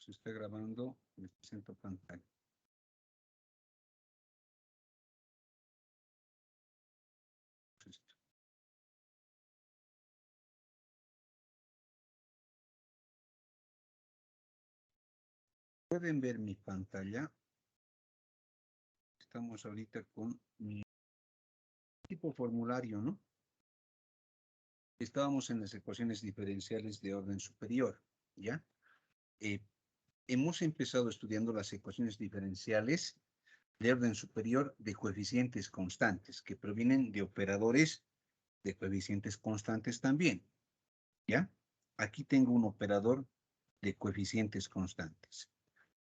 Se está grabando, les presento pantalla. Pueden ver mi pantalla. Estamos ahorita con mi tipo formulario, ¿no? Estábamos en las ecuaciones diferenciales de orden superior, ¿ya? Hemos empezado estudiando las ecuaciones diferenciales de orden superior de coeficientes constantes, que provienen de operadores de coeficientes constantes también, ¿ya? Aquí tengo un operador de coeficientes constantes.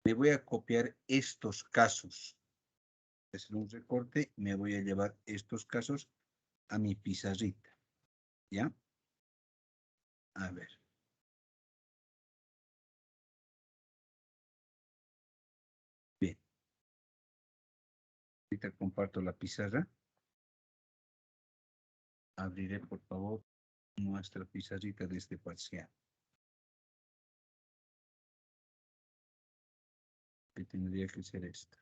Me voy a copiar estos casos. Hacer un recorte, me voy a llevar estos casos a mi pizarrita, ¿ya? A ver. Bien. Ahorita comparto la pizarra. Abriré, por favor, nuestra pizarrita de este parcial. Que tendría que ser esta.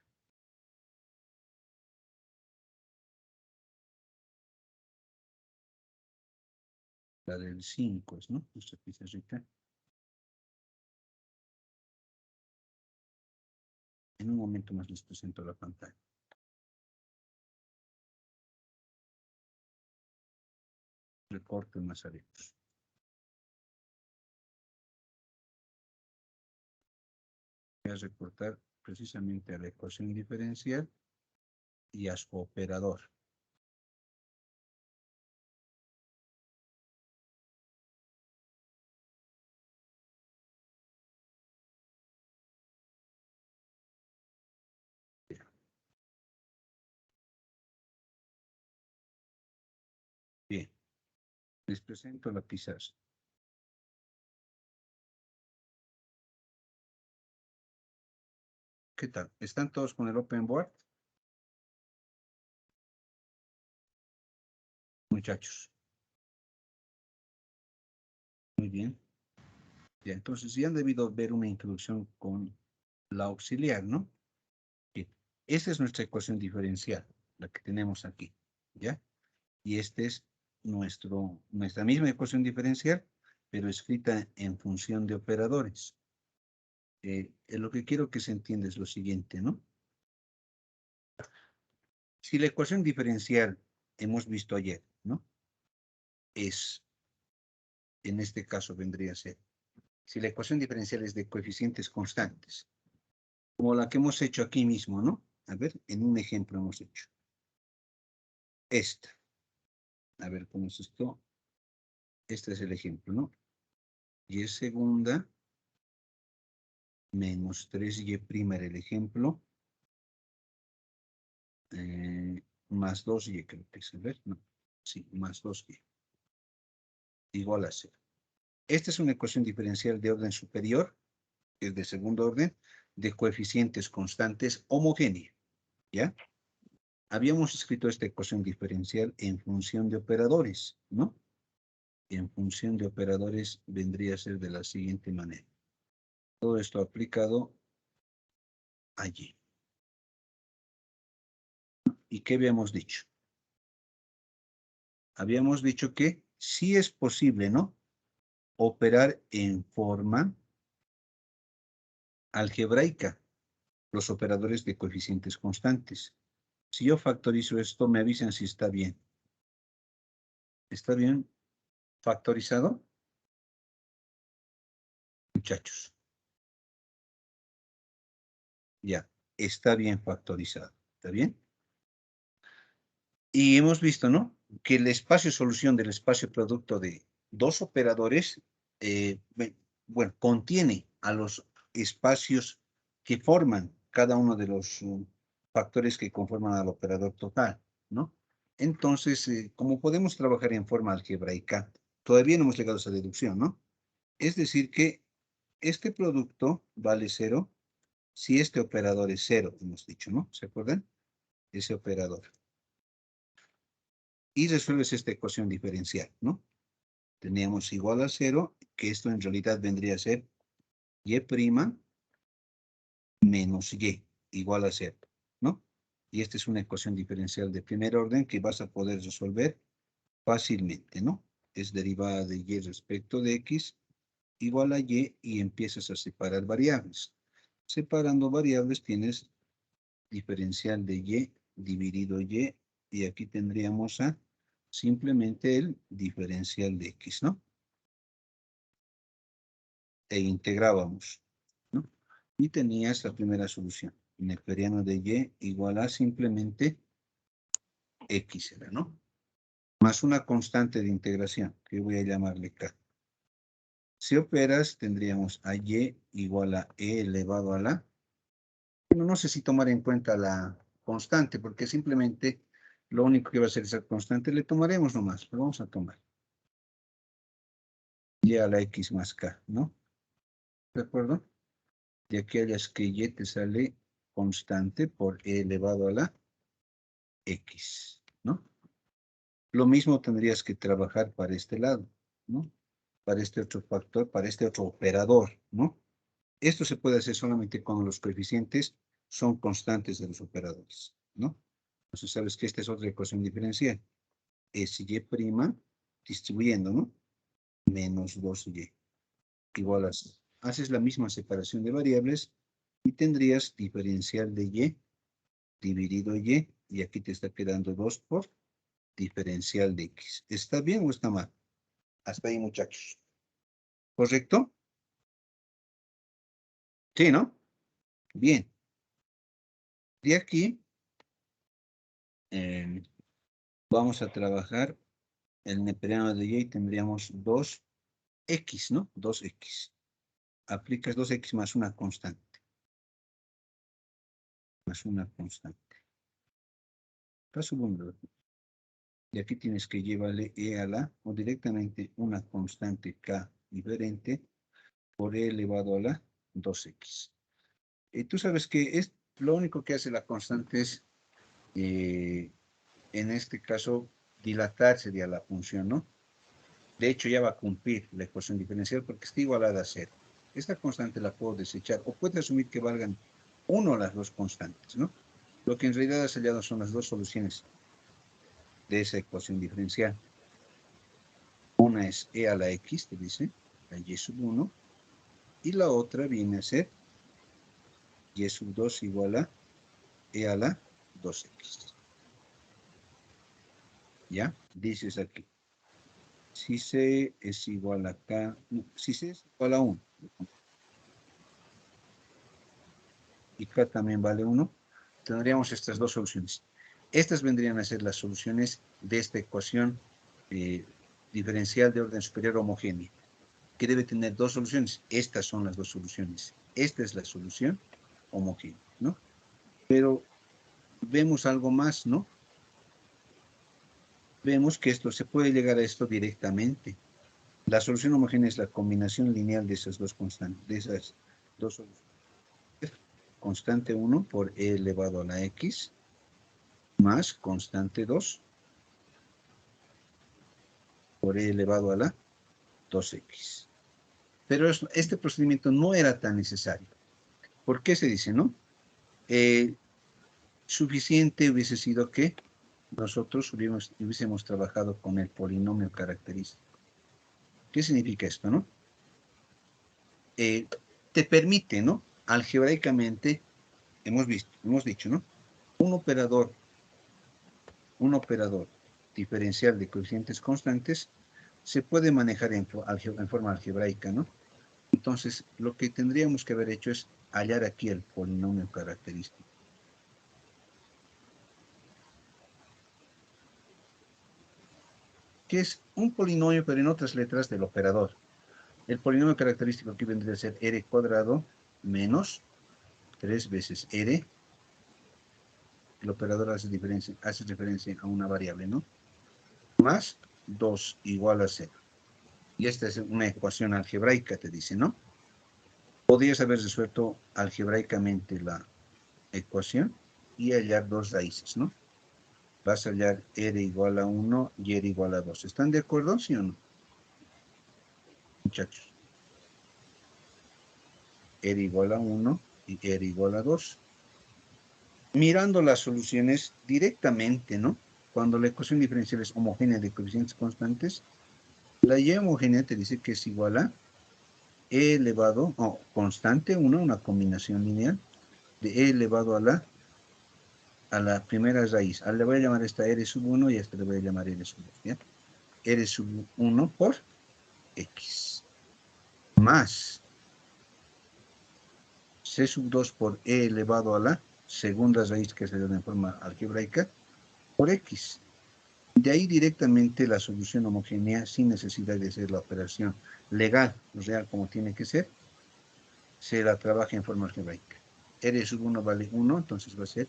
La del 5, ¿no? Nuestra pizarrita. En un momento más les presento la pantalla. Recorte más adentro. Voy a recortar precisamente a la ecuación diferencial y a su operador. Bien, les presento la pizarra. ¿Qué tal? ¿Están todos con el Open Board? Muchachos. Muy bien. Ya, entonces ya han debido ver una introducción con la auxiliar, ¿no? Bien. Esta es nuestra ecuación diferencial, la que tenemos aquí, ¿ya? Y esta es nuestra misma ecuación diferencial, pero escrita en función de operadores. Lo que quiero que se entienda es lo siguiente, ¿no? Si la ecuación diferencial hemos visto ayer, ¿no? Es, en este caso vendría a ser, si la ecuación diferencial es de coeficientes constantes, como la que hemos hecho aquí mismo, ¿no? A ver, en un ejemplo hemos hecho. Esta. A ver, ¿cómo es esto? Este es el ejemplo, ¿no? Y es segunda menos 3y' era el ejemplo. Más 2y, creo que es. A ver, no. Sí, más 2y. Igual a 0. Esta es una ecuación diferencial de orden superior, que es de segundo orden, de coeficientes constantes homogénea, ¿ya? Habíamos escrito esta ecuación diferencial en función de operadores, ¿no? En función de operadores vendría a ser de la siguiente manera. Todo esto aplicado allí. ¿Y qué habíamos dicho? Habíamos dicho que sí es posible, ¿no? Operar en forma algebraica los operadores de coeficientes constantes. Si yo factorizo esto, me avisan si está bien. ¿Está bien factorizado? Muchachos. Ya, está bien factorizado. ¿Está bien? Y hemos visto, ¿no? Que el espacio solución del espacio producto de dos operadores, bueno, contiene a los espacios que forman cada uno de los factores que conforman al operador total, ¿no? Entonces, como podemos trabajar en forma algebraica, todavía no hemos llegado a esa deducción, ¿no? Es decir que este producto vale 0 si este operador es 0, hemos dicho, ¿no? ¿Se acuerdan? Ese operador. Y resuelves esta ecuación diferencial, ¿no? Teníamos igual a 0, que esto en realidad vendría a ser y' menos y igual a 0, ¿no? Y esta es una ecuación diferencial de primer orden que vas a poder resolver fácilmente, ¿no? Es derivada de y respecto de x igual a y empiezas a separar variables. Separando variables tienes diferencial de y dividido y aquí tendríamos a simplemente el diferencial de x, ¿no? E integrábamos, ¿no? Y tenías la primera solución. Neperiano de y igual a simplemente x era, ¿no? Más una constante de integración, que voy a llamarle k. Si operas, tendríamos a y igual a e elevado a la. Bueno, no sé si tomar en cuenta la constante, porque simplemente lo único que va a ser esa constante le tomaremos nomás, pero vamos a tomar y a la x más k, ¿no? ¿De acuerdo? De aquí hayas que y te sale constante por e elevado a la x, ¿no? Lo mismo tendrías que trabajar para este lado, ¿no? Para este otro factor, para este otro operador, ¿no? Esto se puede hacer solamente cuando los coeficientes son constantes de los operadores, ¿no? Entonces sabes que esta es otra ecuación diferencial. Es y' distribuyendo, ¿no? Menos 2y igual a 0. Haces la misma separación de variables y tendrías diferencial de y dividido y aquí te está quedando 2 por diferencial de x. ¿Está bien o está mal? Hasta ahí, muchachos. ¿Correcto? Sí, ¿no? Bien. De aquí vamos a trabajar el neperiano de y tendríamos 2x, ¿no? 2x. Aplicas 2x más una constante. Más una constante. Paso número. Y aquí tienes que llevarle e a la, o directamente una constante k diferente por e elevado a la 2x. Y tú sabes que es lo único que hace la constante es, en este caso, dilatar sería la función, ¿no? De hecho, ya va a cumplir la ecuación diferencial porque está igualada a 0. Esta constante la puedo desechar o puedo asumir que valgan 1 las dos constantes, ¿no? Lo que en realidad has hallado son las dos soluciones de esa ecuación diferencial. Una es e a la x, te dice, la y sub 1, y la otra viene a ser y sub 2 igual a e a la 2x. ¿Ya? Dices aquí. Si c es igual a k, no, si c es igual a 1, y k también vale 1, tendríamos estas dos soluciones. Estas vendrían a ser las soluciones de esta ecuación diferencial de orden superior homogénea, que debe tener dos soluciones. Estas son las dos soluciones. Esta es la solución homogénea, ¿no? Pero vemos algo más, ¿no? Vemos que esto se puede llegar a esto directamente. La solución homogénea es la combinación lineal de esas dos constantes, de esas dos soluciones. Constante 1 por e elevado a la x más constante 2 por e elevado a la 2x. Pero este procedimiento no era tan necesario. ¿Por qué se dice, no? Suficiente hubiese sido que nosotros hubiésemos trabajado con el polinomio característico. ¿Qué significa esto, no? Te permite, ¿no? Algebraicamente, hemos dicho, ¿no? Un operador diferencial de coeficientes constantes se puede manejar en forma algebraica, ¿no? Entonces, lo que tendríamos que haber hecho es hallar aquí el polinomio característico. Que es un polinomio, pero en otras letras del operador. El polinomio característico aquí vendría a ser r cuadrado menos 3 veces r. El operador hace referencia a una variable, ¿no? Más 2 igual a 0. Y esta es una ecuación algebraica, te dice, ¿no? Podrías haber resuelto algebraicamente la ecuación y hallar dos raíces, ¿no? Vas a hallar r igual a 1 y r igual a 2. ¿Están de acuerdo, sí o no? Muchachos. R igual a 1 y R igual a 2. Mirando las soluciones directamente, ¿no? Cuando la ecuación diferencial es homogénea de coeficientes constantes, la Y homogénea te dice que es igual a E elevado, constante 1, una combinación lineal, de E elevado a la primera raíz. Le voy a llamar esta R sub 1 y a esta le voy a llamar R sub 2, ¿ya? R sub 1 por X, más C sub 2 por E elevado a la segunda raíz, que se da en forma algebraica, por X. De ahí directamente la solución homogénea, sin necesidad de hacer la operación legal, real como tiene que ser, se la trabaja en forma algebraica. R sub 1 vale 1, entonces va a ser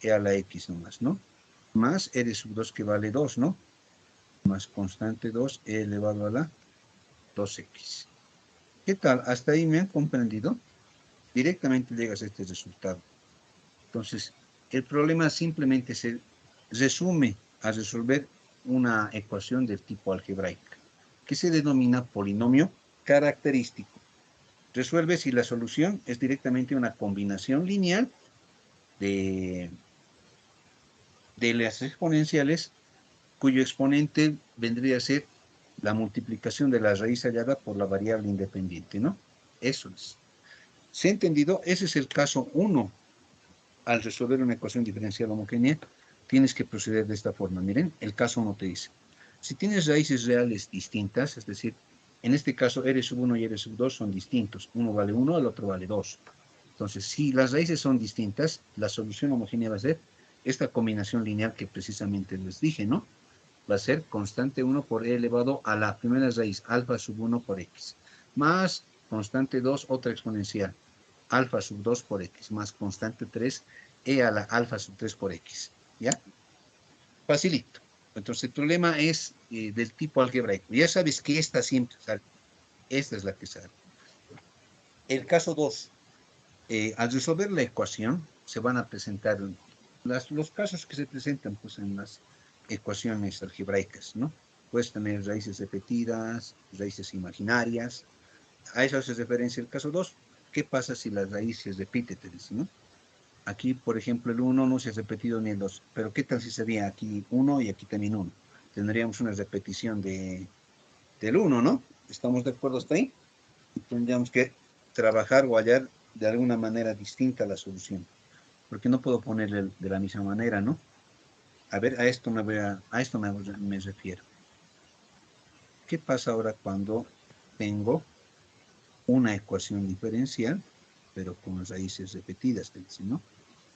E a la X nomás, ¿no? Más R sub 2 que vale 2, ¿no? Más constante 2, E elevado a la 2X. ¿Qué tal? ¿Hasta ahí me han comprendido? Directamente llegas a este resultado. Entonces, el problema simplemente se resume a resolver una ecuación del tipo algebraica, que se denomina polinomio característico. Resuelve si la solución es directamente una combinación lineal de las exponenciales, cuyo exponente vendría a ser la multiplicación de la raíz hallada por la variable independiente, ¿no? Eso es. ¿Se ha entendido? Ese es el caso 1. Al resolver una ecuación diferencial homogénea, tienes que proceder de esta forma. Miren, el caso 1 te dice, si tienes raíces reales distintas, es decir, en este caso R sub 1 y R sub 2 son distintos. Uno vale 1, el otro vale 2. Entonces, si las raíces son distintas, la solución homogénea va a ser esta combinación lineal que precisamente les dije, ¿no? Va a ser constante 1 por E elevado a la primera raíz, alfa sub 1 por X, más constante 2, otra exponencial, alfa sub 2 por X, más constante 3, E a la alfa sub 3 por X, ¿ya? Facilito. Entonces, el problema es del tipo algebraico. Ya sabes que esta siempre sale. Esta es la que sale. El caso 2. Al resolver la ecuación, se van a presentar los casos que se presentan pues, en las ecuaciones algebraicas, ¿no? Puedes tener raíces repetidas, raíces imaginarias. A eso hace referencia el caso 2. ¿Qué pasa si las raíces repiten, ¿no? Aquí, por ejemplo, el 1 no se ha repetido ni el 2. Pero ¿qué tal si sería aquí 1 y aquí también 1? Tendríamos una repetición del 1, ¿no? ¿Estamos de acuerdo hasta ahí? Tendríamos que trabajar o hallar de alguna manera distinta la solución. Porque no puedo ponerle de la misma manera, ¿no? A ver, a esto me refiero. ¿Qué pasa ahora cuando tengo una ecuación diferencial, pero con raíces repetidas, ¿no?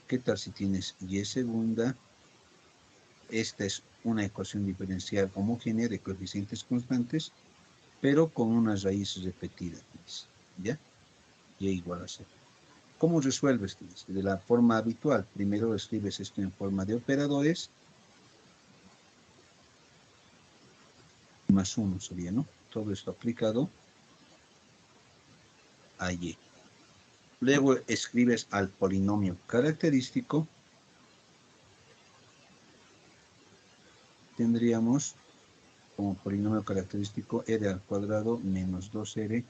¿Qué tal si tienes y segunda? Esta es una ecuación diferencial homogénea de coeficientes constantes, pero con unas raíces repetidas, ¿ya? Y igual a 0. ¿Cómo resuelves? De la forma habitual. Primero escribes esto en forma de operadores. Más 1 sería, ¿no? Todo esto aplicado a Y. Luego escribes al polinomio característico. Tendríamos como polinomio característico R al cuadrado menos 2R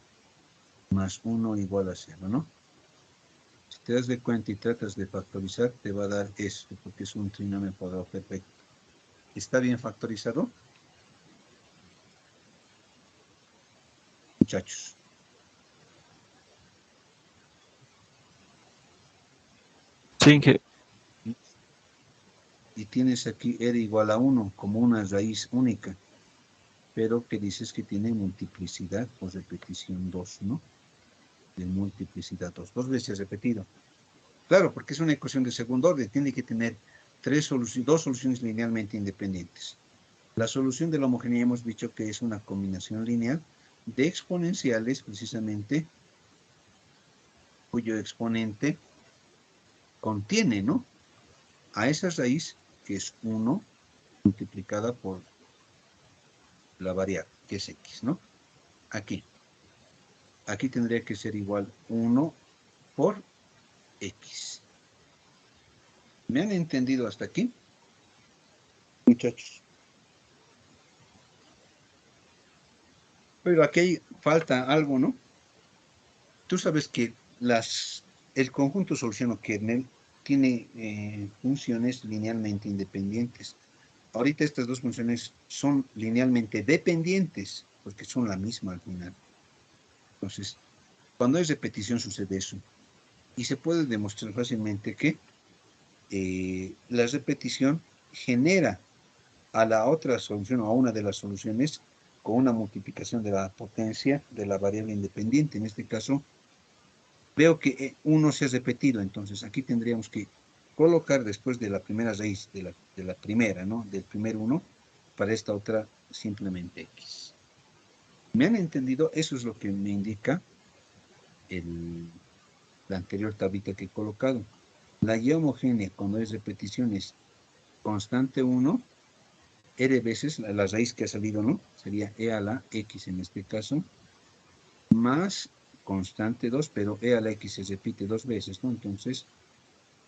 más 1 igual a 0, ¿no? Si te das de cuenta y tratas de factorizar, te va a dar esto, porque es un trinomio cuadrado perfecto. ¿Está bien factorizado? Muchachos. Sí, que Y tienes aquí R igual a 1 como una raíz única, pero que dices que tiene multiplicidad o repetición 2, ¿no? De multiplicidad 2, dos veces repetido. Claro, porque es una ecuación de segundo orden, tiene que tener dos soluciones linealmente independientes. La solución de la homogeneidad hemos dicho que es una combinación lineal de exponenciales, precisamente, cuyo exponente contiene, ¿no? A esa raíz, que es 1, multiplicada por la variable, que es X, ¿no? Aquí. Aquí tendría que ser igual 1 por X. ¿Me han entendido hasta aquí? Muchachos. Pero aquí falta algo, ¿no? Tú sabes que las el conjunto soluciono-kernel tiene funciones linealmente independientes. Ahorita estas dos funciones son linealmente dependientes, porque son la misma al final. Entonces, cuando hay repetición sucede eso. Y se puede demostrar fácilmente que la repetición genera a la otra solución o a una de las soluciones con una multiplicación de la potencia de la variable independiente. En este caso, veo que 1 se ha repetido, entonces aquí tendríamos que colocar después de la primera raíz, de la primera, ¿no? Del primer 1, para esta otra simplemente x. ¿Me han entendido? Eso es lo que me indica la anterior tablita que he colocado. La y homogénea, cuando es repeticiones constante 1, r veces la raíz que ha salido, ¿no? Sería e a la x en este caso, más constante 2, pero e a la x se repite 2 veces, ¿no? Entonces,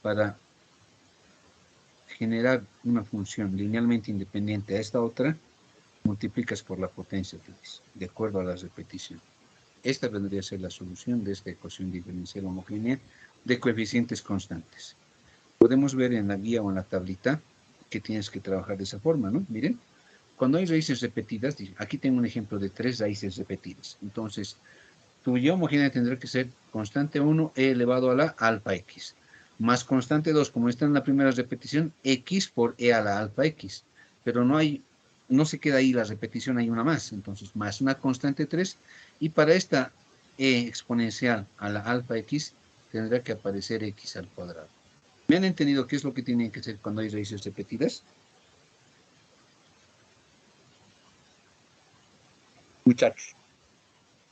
para generar una función linealmente independiente a esta otra, multiplicas por la potencia, de acuerdo a la repetición. Esta vendría a ser la solución de esta ecuación diferencial homogénea de coeficientes constantes. Podemos ver en la guía o en la tablita que tienes que trabajar de esa forma, ¿no? Miren, cuando hay raíces repetidas, aquí tengo un ejemplo de 3 raíces repetidas. Entonces, tu y homogénea tendrá que ser constante 1, e elevado a la alfa x, más constante 2, como está en la primera repetición, x por e a la alfa x. Pero no se queda ahí la repetición, hay una más. Entonces, más una constante 3, y para esta e exponencial a la alfa x, tendrá que aparecer x al cuadrado. ¿Me han entendido qué es lo que tienen que hacer cuando hay raíces repetidas? Muchachos,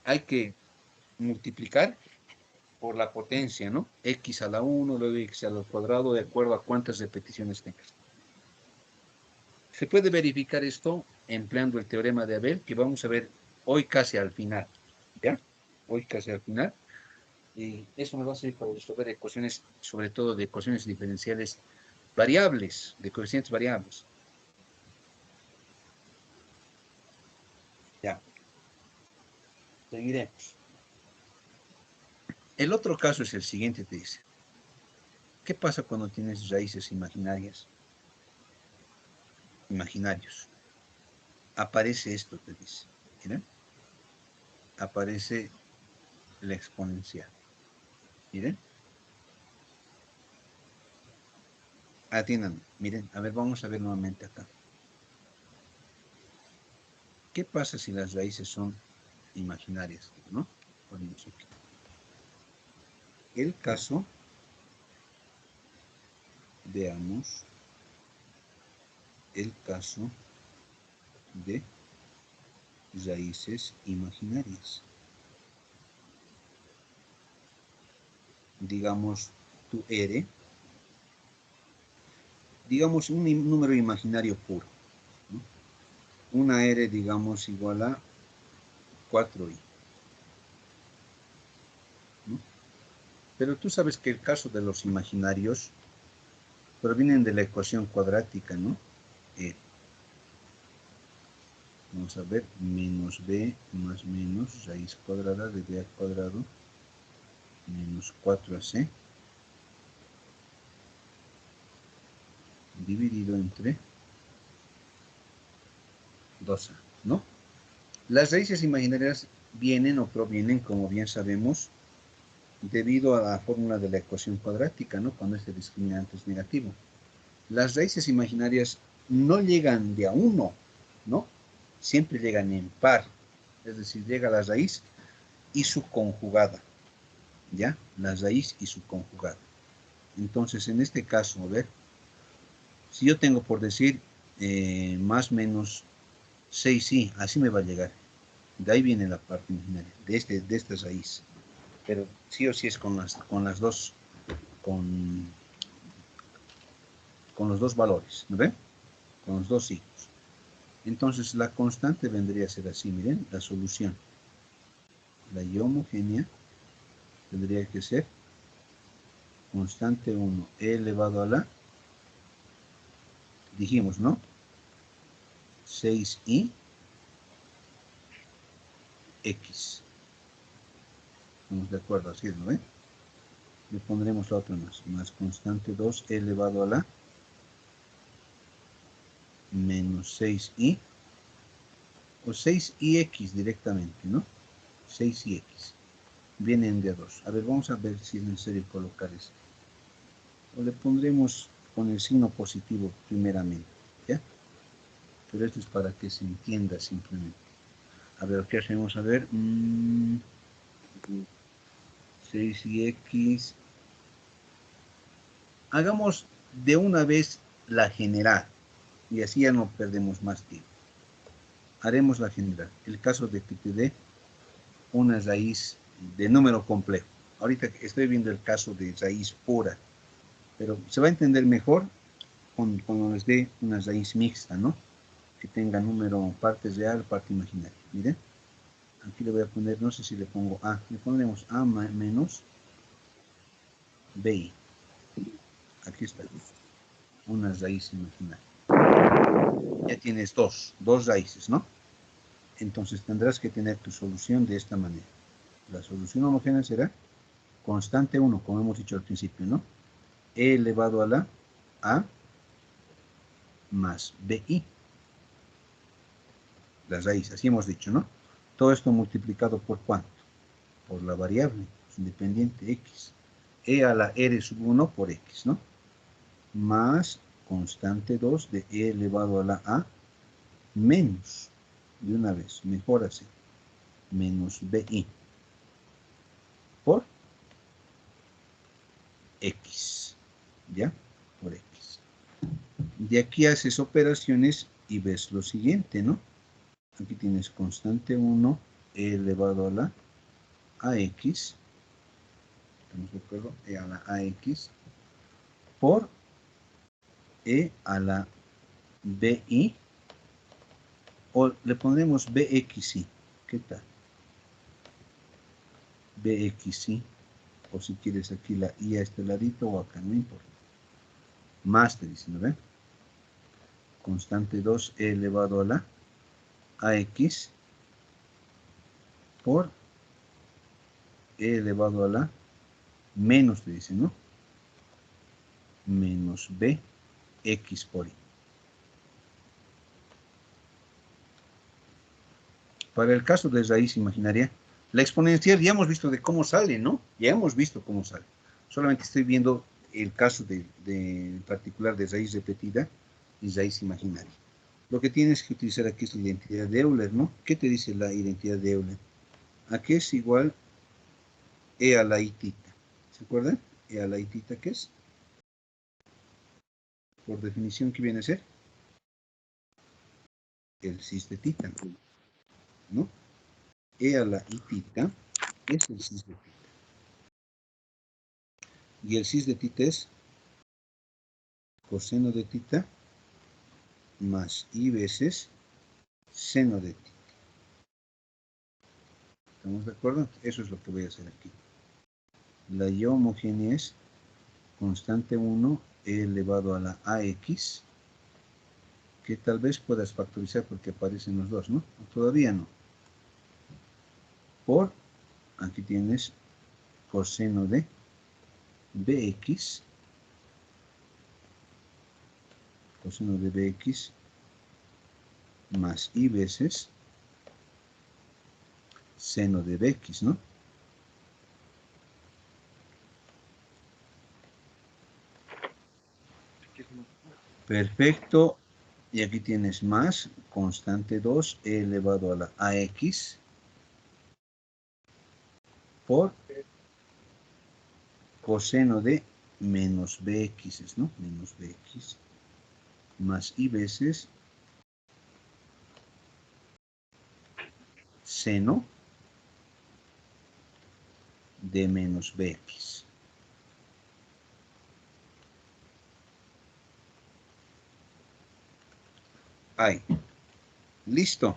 hay que multiplicar por la potencia, ¿no? X a la 1, luego x al cuadrado, de acuerdo a cuántas repeticiones tengas. Se puede verificar esto empleando el teorema de Abel, que vamos a ver hoy casi al final, ¿ya? Hoy casi al final. Y eso me va a servir para resolver ecuaciones, sobre todo de ecuaciones diferenciales variables, de coeficientes variables. Ya. Seguiremos. El otro caso es el siguiente, te dice. ¿Qué pasa cuando tienes raíces imaginarias? Imaginarios. Aparece esto, te dice. ¿Miren? Aparece la exponencial. Miren. Atiendan. Miren, a ver, vamos a ver nuevamente acá. ¿Qué pasa si las raíces son imaginarias, ¿no? Ponemos aquí. El caso, veamos, el caso de raíces imaginarias. Digamos, tu R, digamos un número imaginario puro, ¿no? Una R, digamos, igual a 4i, ¿no? Pero tú sabes que el caso de los imaginarios provienen de la ecuación cuadrática, ¿no? Vamos a ver, menos b más menos raíz cuadrada de b al cuadrado menos 4ac dividido entre 2a, ¿no? Las raíces imaginarias vienen o provienen, como bien sabemos, debido a la fórmula de la ecuación cuadrática, ¿no? Cuando este discriminante es negativo. Las raíces imaginarias no llegan de a uno, ¿no? Siempre llegan en par, es decir, llega la raíz y su conjugada, ¿ya? La raíz y su conjugada. Entonces, en este caso, a ver, si yo tengo por decir más o menos 6i, así me va a llegar. De ahí viene la parte imaginaria, de esta raíz. Pero sí o sí es con las dos, con los dos valores, ¿no ven? Con los dos signos. Entonces la constante vendría a ser así, miren, la solución. La y homogénea tendría que ser constante 1, e elevado a la, dijimos, ¿no? 6i x. Estamos de acuerdo, así, ¿no ven? Le pondremos la otra más constante 2 elevado a la menos 6i, o 6ix directamente, ¿no? 6ix. Vienen de a 2. A ver, vamos a ver si es necesario colocar esto. O le pondremos con el signo positivo primeramente, ¿ya? Pero esto es para que se entienda simplemente. A ver, ¿qué hacemos? A ver. 6x. Hagamos de una vez la general. Y así ya no perdemos más tiempo. Haremos la general. El caso de que te dé una raíz de número complejo. Ahorita estoy viendo el caso de raíz pura. Pero se va a entender mejor cuando les dé una raíz mixta, ¿no? Que tenga número parte real, parte imaginaria. Miren. Aquí le voy a poner, no sé si le pongo A. Le pondremos A menos BI. Aquí está. Una raíz imaginaria. Ya tienes dos raíces, ¿no? Entonces tendrás que tener tu solución de esta manera. La solución homogénea será constante 1, como hemos dicho al principio, ¿no? E elevado a la A más BI. La raíz, así hemos dicho, ¿no? Todo esto multiplicado por ¿cuánto? Por la variable independiente X. E a la R sub 1 por X, ¿no? Más constante 2 de E elevado a la A menos, de una vez, mejor así, menos BI por X, ¿ya? Por X. De aquí haces operaciones y ves lo siguiente, ¿no? Aquí tienes constante 1 E elevado a la AX, ¿estamos de acuerdo? E a la AX por E a la BI, o le pondremos BXI, ¿qué tal? BXI, o si quieres aquí la I a este ladito o acá, no importa. Más te dicen, ¿no ven? Constante 2 E elevado a la AX por E elevado a la menos te dicen, ¿no? Menos BX por I. Para el caso de raíz imaginaria, la exponencial ya hemos visto de cómo sale, ¿no? Ya hemos visto cómo sale. Solamente estoy viendo el caso de particular de raíz repetida y raíz imaginaria. Lo que tienes que utilizar aquí es la identidad de Euler, ¿no? ¿Qué te dice la identidad de Euler? ¿A qué es igual E a la I tita? ¿Se acuerdan? E a la I tita, ¿qué es? Por definición, ¿qué viene a ser? El cis de tita, ¿no? E a la I tita es el cis de tita. Y el cis de tita es coseno de tita más I veces seno de tita. ¿Estamos de acuerdo? Eso es lo que voy a hacer aquí. La Y homogénea es constante 1 E elevado a la AX, que tal vez puedas factorizar porque aparecen los dos, ¿no? Todavía no. Por, aquí tienes coseno de BX, coseno de BX más I veces seno de BX, ¿no? Perfecto. Y aquí tienes más constante 2 E elevado a la AX por coseno de menos BX, ¿no? Menos BX más I veces seno de menos BX. Ahí. Listo.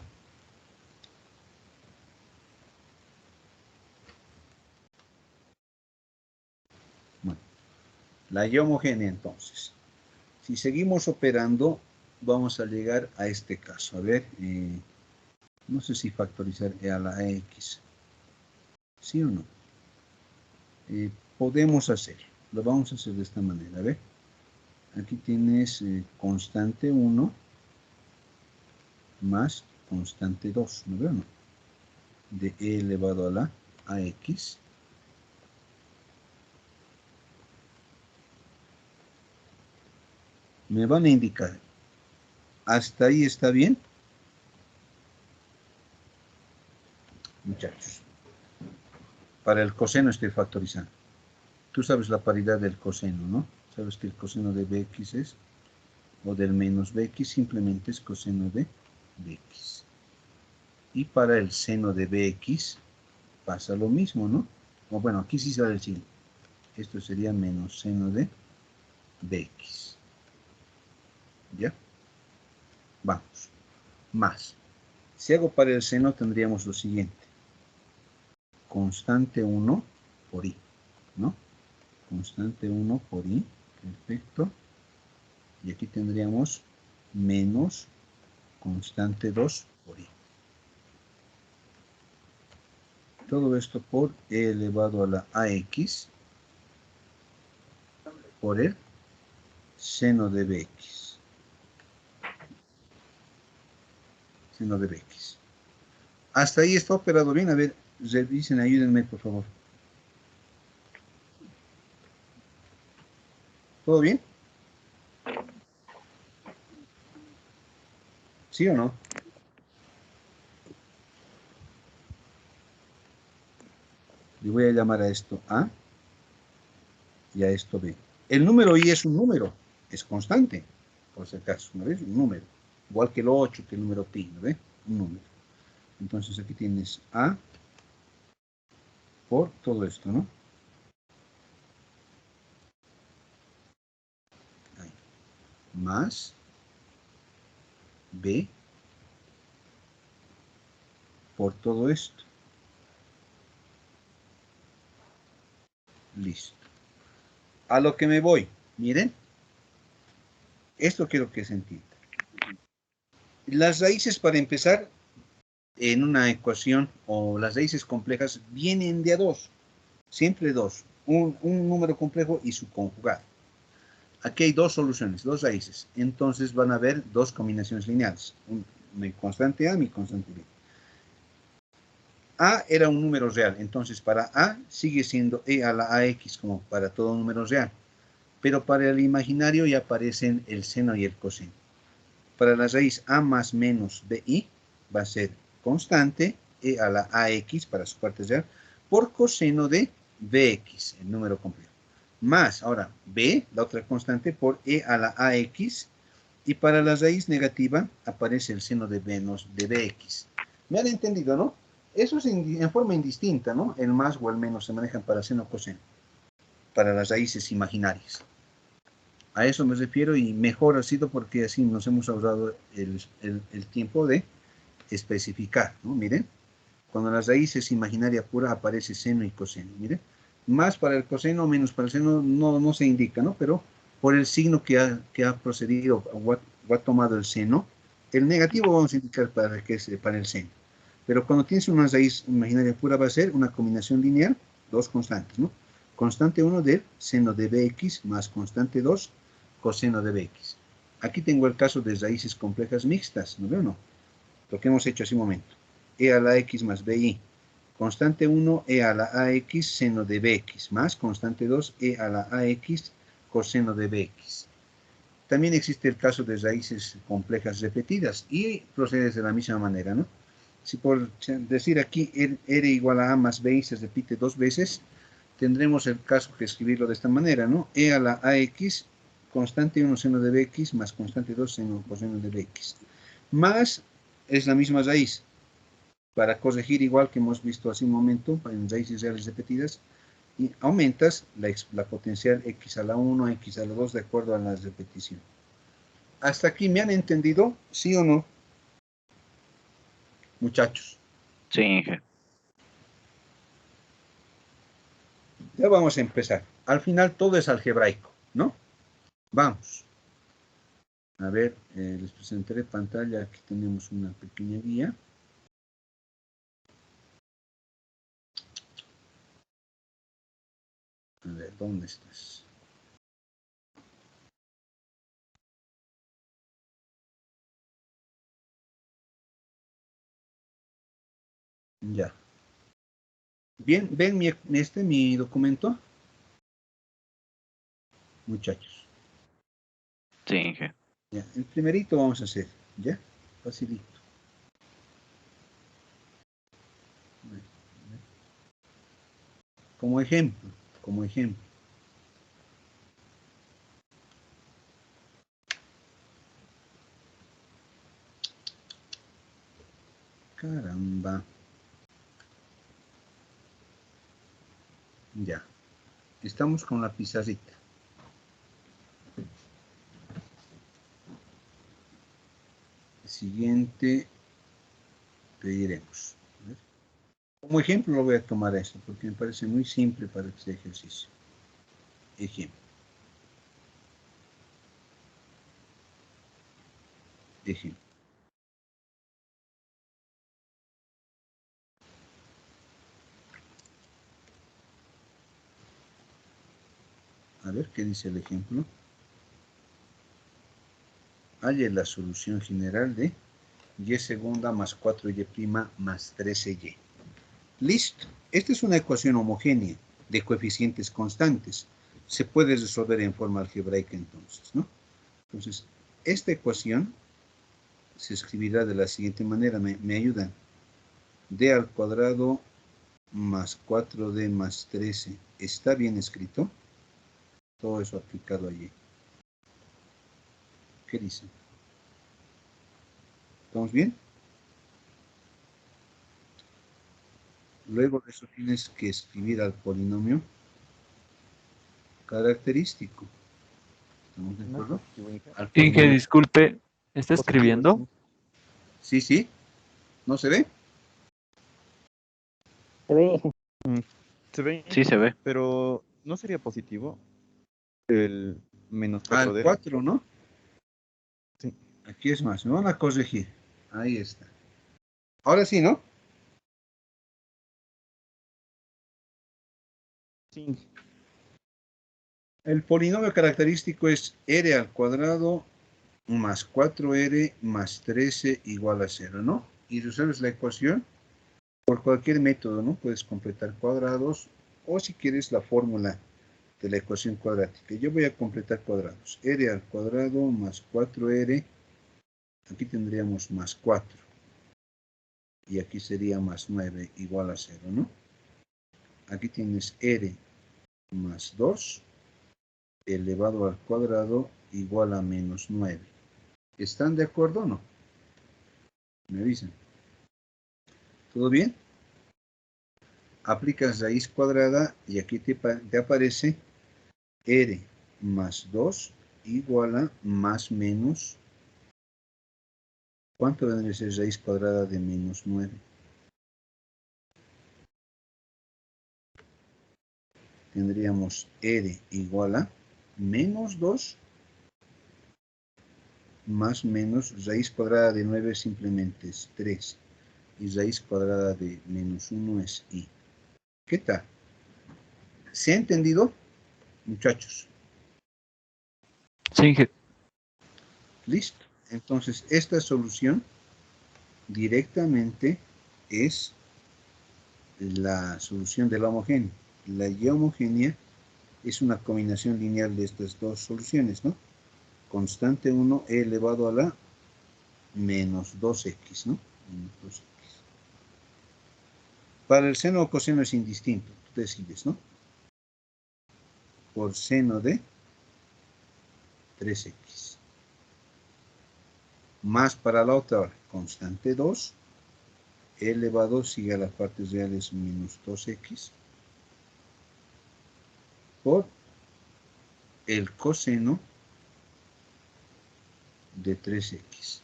Bueno, la Y homogénea entonces. Si seguimos operando, vamos a llegar a este caso. A ver, no sé si factorizar E a la X. ¿Sí o no? podemos hacer. Lo vamos a hacer de esta manera, ¿ve? Aquí tienes constante 1 más constante 2, ¿no veo? No? De e elevado a la ax. Me van a indicar. ¿Hasta ahí está bien? Muchachos. Para el coseno estoy factorizando. Tú sabes la paridad del coseno, ¿no? Sabes que el coseno de bx es, o del menos bx, simplemente es coseno de bx. Y para el seno de bx pasa lo mismo, ¿no? O bueno, aquí sí sale el signo. Esto sería menos seno de bx. ¿Ya? Vamos. Más. Si hago para el seno tendríamos lo siguiente. Constante 1 por i, ¿no? Constante 1 por i. Perfecto. Y aquí tendríamos menos constante 2 por i. Todo esto por e elevado a la ax por el seno de bx. Seno de bx. Hasta ahí está operado bien. A ver, revisen, ayúdenme por favor. ¿Todo bien? ¿Sí o no? Le voy a llamar a esto A y a esto B. El número I es un número, es constante, por si acaso, ¿no ves? Un número. Igual que el 8, que el número pi, ¿no ves? Un número. Entonces aquí tienes A por todo esto, ¿no? Ahí. Más B por todo esto. Listo. A lo que me voy, miren. Esto quiero que se entienda. Las raíces, para empezar, en una ecuación, o las raíces complejas, vienen de a dos. Siempre dos. Un número complejo y su conjugado. Aquí hay dos soluciones, dos raíces. Entonces van a haber dos combinaciones lineales. Mi constante A, mi constante B. A era un número real. Entonces para A sigue siendo e a la ax como para todo número real. Pero para el imaginario ya aparecen el seno y el coseno. Para la raíz A más menos BI va a ser constante e a la ax para su parte real por coseno de bx, el número complejo. Más, ahora, b, la otra constante, por e a la ax, y para la raíz negativa aparece el seno de menos de bx. ¿Me han entendido, no? Eso es en forma indistinta, ¿no? El más o el menos se manejan para seno o coseno, para las raíces imaginarias. A eso me refiero, y mejor ha sido porque así nos hemos ahorrado el tiempo de especificar, ¿no? Miren, cuando la raíz es imaginaria pura aparece seno y coseno, miren. Más para el coseno, menos para el seno, no se indica, ¿no? Pero por el signo que ha procedido o ha tomado el seno, el negativo vamos a indicar para que es para el seno. Pero cuando tienes una raíz imaginaria pura va a ser una combinación lineal, dos constantes, ¿no? Constante 1 del seno de bx más constante 2 coseno de bx. Aquí tengo el caso de raíces complejas mixtas, ¿no veo o no? Lo que hemos hecho hace un momento. E a la x más bi. Constante 1, e a la ax seno de bx, más constante 2, e a la ax coseno de bx. También existe el caso de raíces complejas repetidas y procede de la misma manera, ¿no? Si por decir aquí r igual a más b se repite dos veces, tendremos el caso que escribirlo de esta manera, ¿no? E a la ax, constante 1 seno de bx más constante 2 seno coseno de bx. Más es la misma raíz. Para corregir, igual que hemos visto hace un momento, en raíces reales repetidas, y aumentas la potencial x a la 1, x a la 2, de acuerdo a la repetición. ¿Hasta aquí me han entendido? ¿Sí o no? Muchachos. Sí, Inge. Ya vamos a empezar. Al final todo es algebraico, ¿no? Vamos. A ver, les presentaré pantalla. Aquí tenemos una pequeña guía. A ver, ¿dónde estás? Ya. Bien, ¿ven mi documento? Muchachos. Sí, Inge. Ya, el primerito vamos a hacer, ¿ya? Facilito. Como ejemplo, como ejemplo. Caramba. Ya. Estamos con la pizarrita. Siguiente pediremos. Como ejemplo lo voy a tomar esto, porque me parece muy simple para este ejercicio. Ejemplo. Ejemplo. A ver, ¿qué dice el ejemplo? Halle la solución general de y segunda más 4y' más 13y. Listo. Esta es una ecuación homogénea de coeficientes constantes. Se puede resolver en forma algebraica entonces, ¿no? Entonces, esta ecuación se escribirá de la siguiente manera. ¿Me ayudan? D al cuadrado más 4D más 13. ¿Está bien escrito? Todo eso aplicado allí. ¿Qué dicen? ¿Estamos bien? Luego de eso tienes que escribir al polinomio característico. ¿Estamos de acuerdo? Al Inge, polinomio. disculpe, ¿está Positivo, escribiendo? Sí, sí. ¿No se ve? Se ve. Se ve, Sí, se ve. pero ¿no sería positivo el menos Al 4D? 4, ¿no? Sí. Aquí es más. Me van a corregir. Ahí está. Ahora sí, ¿no? Sí. El polinomio característico es r al cuadrado más 4r más 13 igual a 0, ¿no? Y resuelves la ecuación por cualquier método, ¿no? Puedes completar cuadrados o si quieres la fórmula de la ecuación cuadrática. Yo voy a completar cuadrados. R al cuadrado más 4r, aquí tendríamos más 4. Y aquí sería más 9 igual a 0, ¿no? Aquí tienes r más 2 elevado al cuadrado igual a menos 9. ¿Están de acuerdo o no? Me avisan. ¿Todo bien? Aplicas raíz cuadrada y aquí te aparece r más 2 igual a más menos. ¿Cuánto vendría a ser raíz cuadrada de menos 9? Tendríamos r igual a menos 2 más menos raíz cuadrada de 9 simplemente es 3 y raíz cuadrada de menos 1 es i. ¿Qué tal? ¿Se ha entendido, muchachos? Sí, Inge. Listo. Entonces, esta solución directamente es la solución de la homogénea. La y homogénea es una combinación lineal de estas dos soluciones, ¿no? Constante 1 e elevado a la menos 2x, ¿no? Menos 2x. Para el seno o coseno es indistinto, tú decides, ¿no? Por seno de 3x. Más para la otra, constante 2, e elevado, sigue a las partes reales, menos 2x, por el coseno de 3x.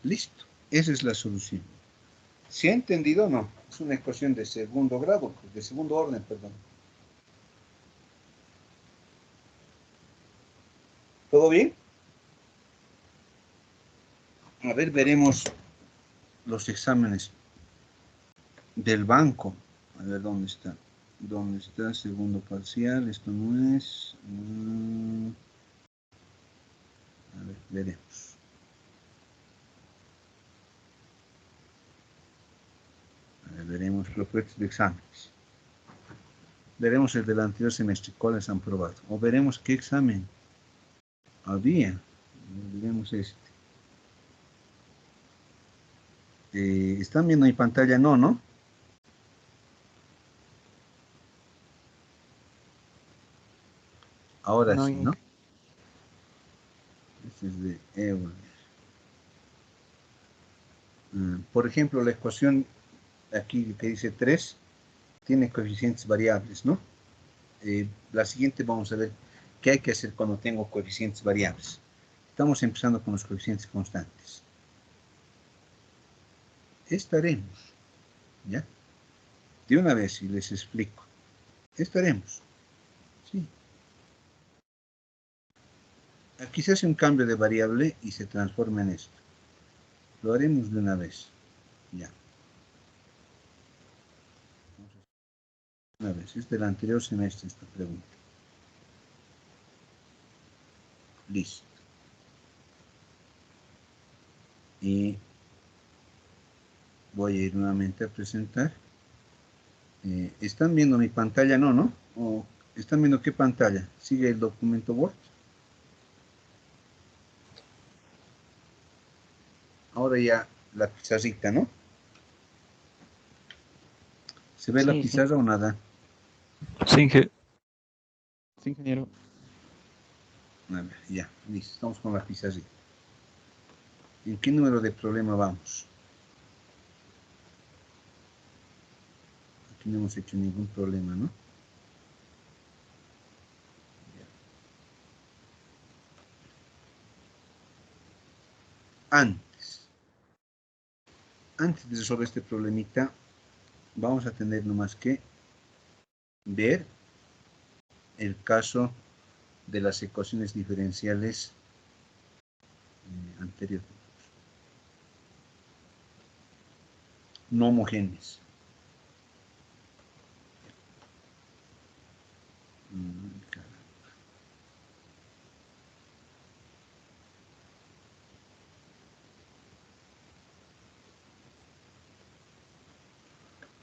Listo, esa es la solución. ¿Se ha entendido o no? Es una ecuación de segundo grado, de segundo orden, perdón. ¿Todo bien? A ver, veremos los exámenes del banco. A ver dónde están. ¿Dónde está? Segundo parcial. Esto no es. A ver, veremos. A ver, veremos propuestas de exámenes. Veremos el del anterior semestre, cuáles han probado. O veremos qué examen había. Veremos este. ¿Están viendo mi pantalla? No, ¿no? Ahora No, sí, ¿no? Este es de Euler. Por ejemplo, la ecuación aquí que dice 3 tiene coeficientes variables, ¿no? La siguiente vamos a ver qué hay que hacer cuando tengo coeficientes variables. Estamos empezando con los coeficientes constantes. Estaremos, ¿ya? De una vez y les explico. Estaremos, sí. Aquí se hace un cambio de variable y se transforma en esto. Lo haremos de una vez, ya. Una vez, es del anterior semestre esta pregunta. Listo. Y voy a ir nuevamente a presentar. ¿Están viendo mi pantalla? No, ¿no? ¿O están viendo qué pantalla? ¿Sigue el documento Word? Ahora ya la pizarrita, ¿no? ¿Se ve la Sí, sí. pizarra o nada? Sí, Inge. sí, ingeniero. A ver, ya, listo, estamos con la pizarrita. ¿En qué número de problema vamos? Aquí no hemos hecho ningún problema, ¿no? Antes de resolver este problemita, vamos a tener nomás que ver el caso de las ecuaciones diferenciales anteriores, no homogéneas.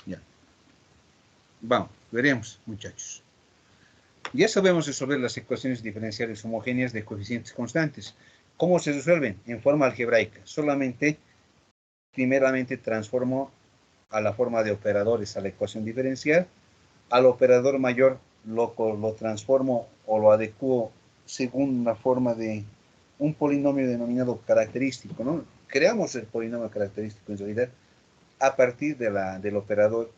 Ya. Vamos, veremos, muchachos. Ya sabemos resolver las ecuaciones diferenciales homogéneas de coeficientes constantes. ¿Cómo se resuelven? En forma algebraica. Solamente, primeramente, transformo a la forma de operadores a la ecuación diferencial. Al operador mayor lo transformo o lo adecuo según la forma de un polinomio denominado característico, ¿no? Creamos el polinomio característico en realidad a partir del operador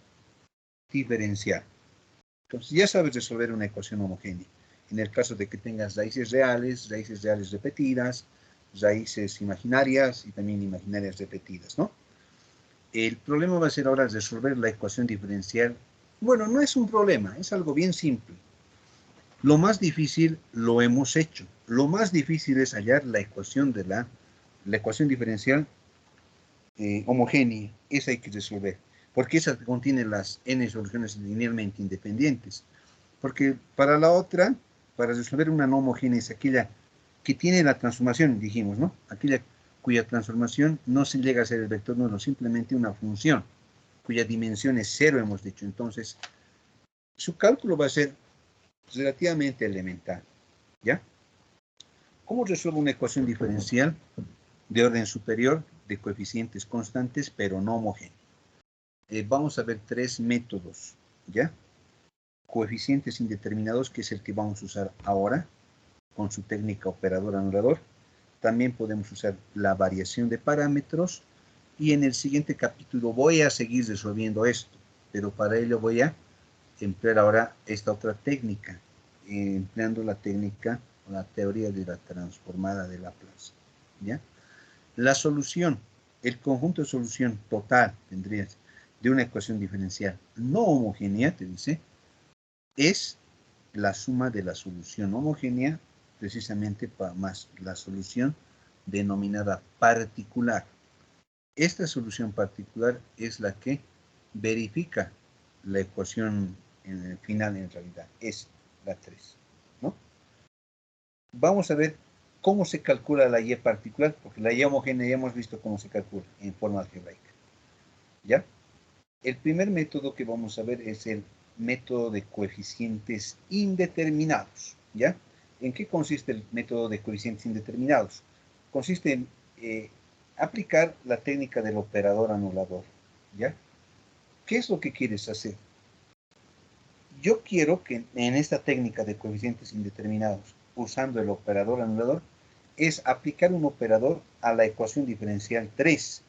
diferencial. Entonces ya sabes resolver una ecuación homogénea. En el caso de que tengas raíces reales repetidas, raíces imaginarias y también imaginarias repetidas, ¿no? El problema va a ser ahora resolver la ecuación diferencial. Bueno, no es un problema, es algo bien simple. Lo más difícil lo hemos hecho. Lo más difícil es hallar la ecuación de la ecuación diferencial homogénea. Esa hay que resolver. Porque esa contiene las n soluciones linealmente independientes. Porque para la otra, para resolver una no homogénea es aquella que tiene la transformación, dijimos, ¿no? Aquella cuya transformación no se llega a ser el vector nulo, simplemente una función, cuya dimensión es cero, hemos dicho. Entonces, su cálculo va a ser relativamente elemental, ¿ya? ¿Cómo resuelvo una ecuación diferencial de orden superior de coeficientes constantes, pero no homogéneos? Vamos a ver tres métodos, ¿ya? Coeficientes indeterminados, que es el que vamos a usar ahora, con su técnica operador-anulador. También podemos usar la variación de parámetros y en el siguiente capítulo voy a seguir resolviendo esto, pero para ello voy a emplear ahora esta otra técnica, empleando la técnica o la teoría de la transformada de Laplace, ¿ya? La solución, el conjunto de solución total, tendrías, de una ecuación diferencial no homogénea, te dice, es la suma de la solución homogénea, precisamente más la solución denominada particular. Esta solución particular es la que verifica la ecuación en el final en realidad, es la 3, ¿no? Vamos a ver cómo se calcula la Y particular, porque la Y homogénea ya hemos visto cómo se calcula en forma algebraica, ¿ya? El primer método que vamos a ver es el método de coeficientes indeterminados, ¿ya? ¿En qué consiste el método de coeficientes indeterminados? Consiste en aplicar la técnica del operador anulador, ¿ya? ¿Qué es lo que quieres hacer? Yo quiero que en esta técnica de coeficientes indeterminados, usando el operador anulador, es aplicar un operador a la ecuación diferencial 3.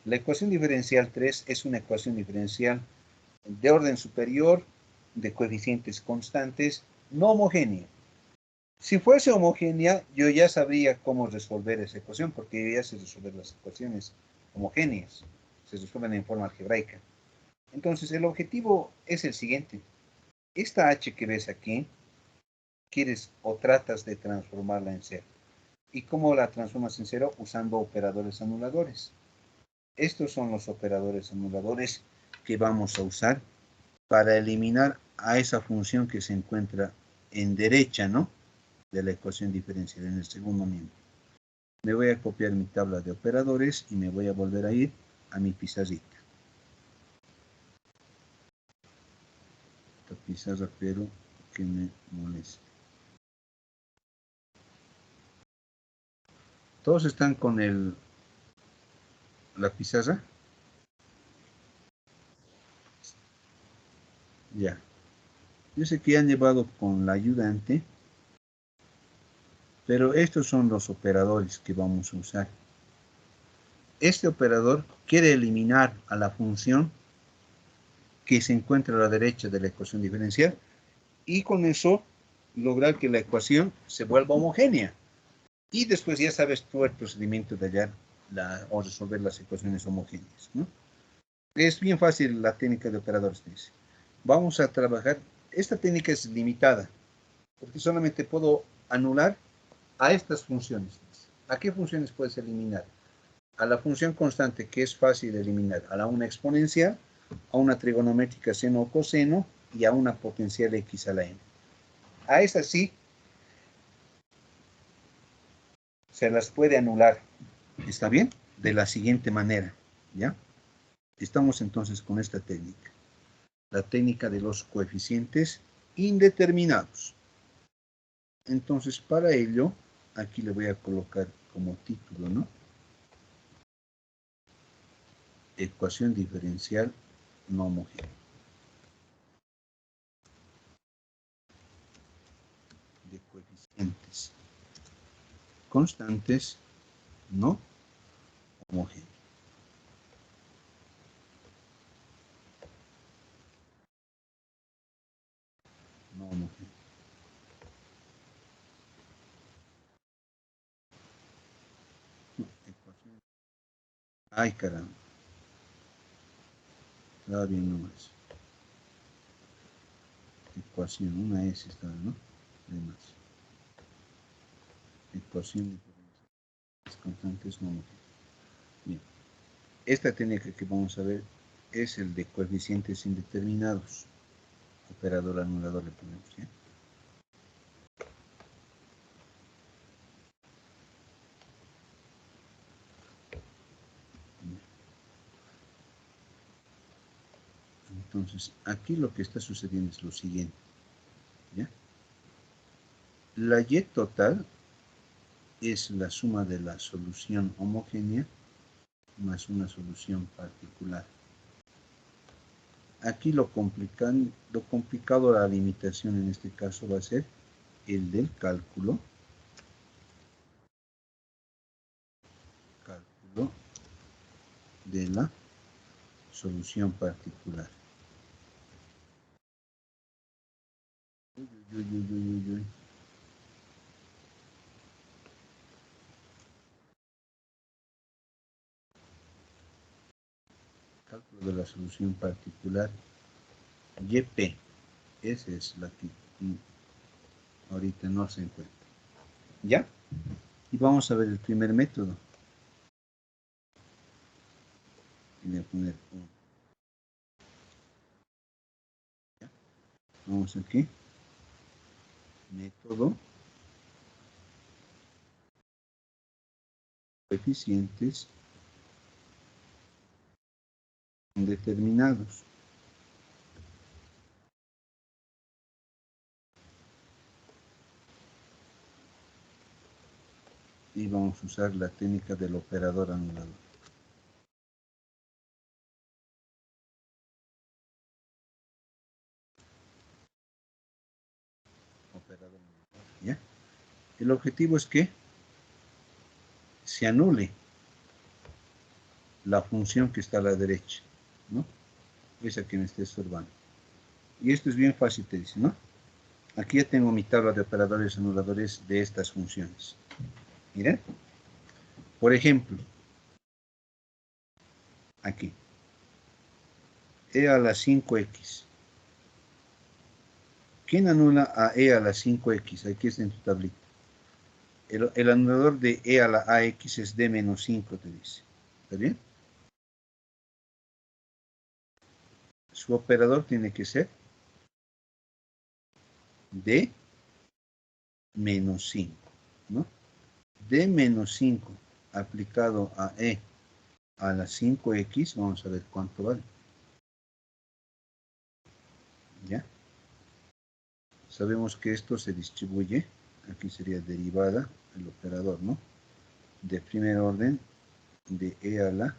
La ecuación diferencial 3 es una ecuación diferencial de orden superior, de coeficientes constantes, no homogénea. Si fuese homogénea, yo ya sabría cómo resolver esa ecuación, porque yo ya sé resolver las ecuaciones homogéneas. Se resuelven en forma algebraica. Entonces, el objetivo es el siguiente. Esta h que ves aquí, quieres o tratas de transformarla en cero. ¿Y cómo la transformas en cero? Usando operadores anuladores. Estos son los operadores anuladores que vamos a usar para eliminar a esa función que se encuentra en derecha, ¿no? De la ecuación diferencial en el segundo miembro. Me voy a copiar mi tabla de operadores y me voy a volver a ir a mi pizarrita. Esta pizarra, pero que me molesta. ¿Todos están con la pizarra? Ya. Yo sé que han llevado con la ayudante, pero estos son los operadores que vamos a usar. Este operador quiere eliminar a la función que se encuentra a la derecha de la ecuación diferencial y con eso lograr que la ecuación se vuelva homogénea. Y después ya sabes tú el procedimiento de hallar o resolver las ecuaciones homogéneas, ¿no? Es bien fácil la técnica de operadores. Vamos a trabajar. Esta técnica es limitada, porque solamente puedo anular a estas funciones. ¿A qué funciones puedes eliminar? A la función constante, que es fácil de eliminar, a la una exponencial, a una trigonométrica seno o coseno y a una potencial x a la n. A esas sí se las puede anular. ¿Está bien? De la siguiente manera, ¿ya? Estamos entonces con esta técnica. La técnica de los coeficientes indeterminados. Entonces, para ello, aquí le voy a colocar como título, ¿no? Ecuación diferencial no homogénea. De coeficientes constantes no homogéneos. No homogéneo. No, ecuación. Ay, caramba. Estaba bien nomás. Ecuación, una S estaba, ¿no? De más. Ecuación diferencial constantes no homogéneas. Bien. Esta técnica que vamos a ver es el de coeficientes indeterminados. Operador anulador le ponemos, ¿ya? Entonces, aquí lo que está sucediendo es lo siguiente, ¿ya? La Y total es la suma de la solución homogénea más una solución particular. Aquí lo complicado de la limitación en este caso va a ser el del cálculo de la solución particular. Uy, uy, uy, uy, uy, uy. Cálculo de la solución particular YP. Esa es la que ahorita no se encuentra. ¿Ya? Y vamos a ver el primer método. Y voy a poner 1. Vamos aquí. Método. Coeficientes determinados. Y vamos a usar la técnica del operador anulador. Operador anulador, ¿ya? El objetivo es que se anule la función que está a la derecha, ¿no? Esa que me está estorbando. Y esto es bien fácil, te dice, ¿no? Aquí ya tengo mi tabla de operadores anuladores de estas funciones. Miren. Por ejemplo, aquí. E a la 5x. ¿Quién anula a e a la 5x? Aquí está en tu tablita. El anulador de e a la ax es d menos 5, te dice. ¿Está bien? Su operador tiene que ser d menos 5, ¿no? D menos 5 aplicado a e a la 5x, vamos a ver cuánto vale. ¿Ya? Sabemos que esto se distribuye, aquí sería derivada, el operador, ¿no? De primer orden de e a la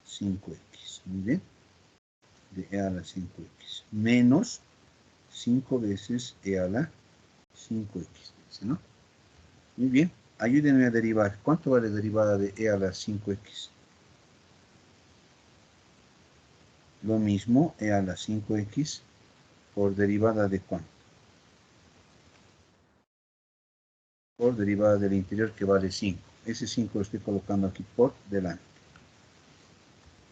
5x, muy bien, de e a la 5x, menos 5 veces e a la 5x, ¿no? Muy bien, ayúdenme a derivar. ¿Cuánto vale derivada de e a la 5x? Lo mismo, e a la 5x por derivada de cuánto? Por derivada del interior que vale 5. Ese 5 lo estoy colocando aquí por delante.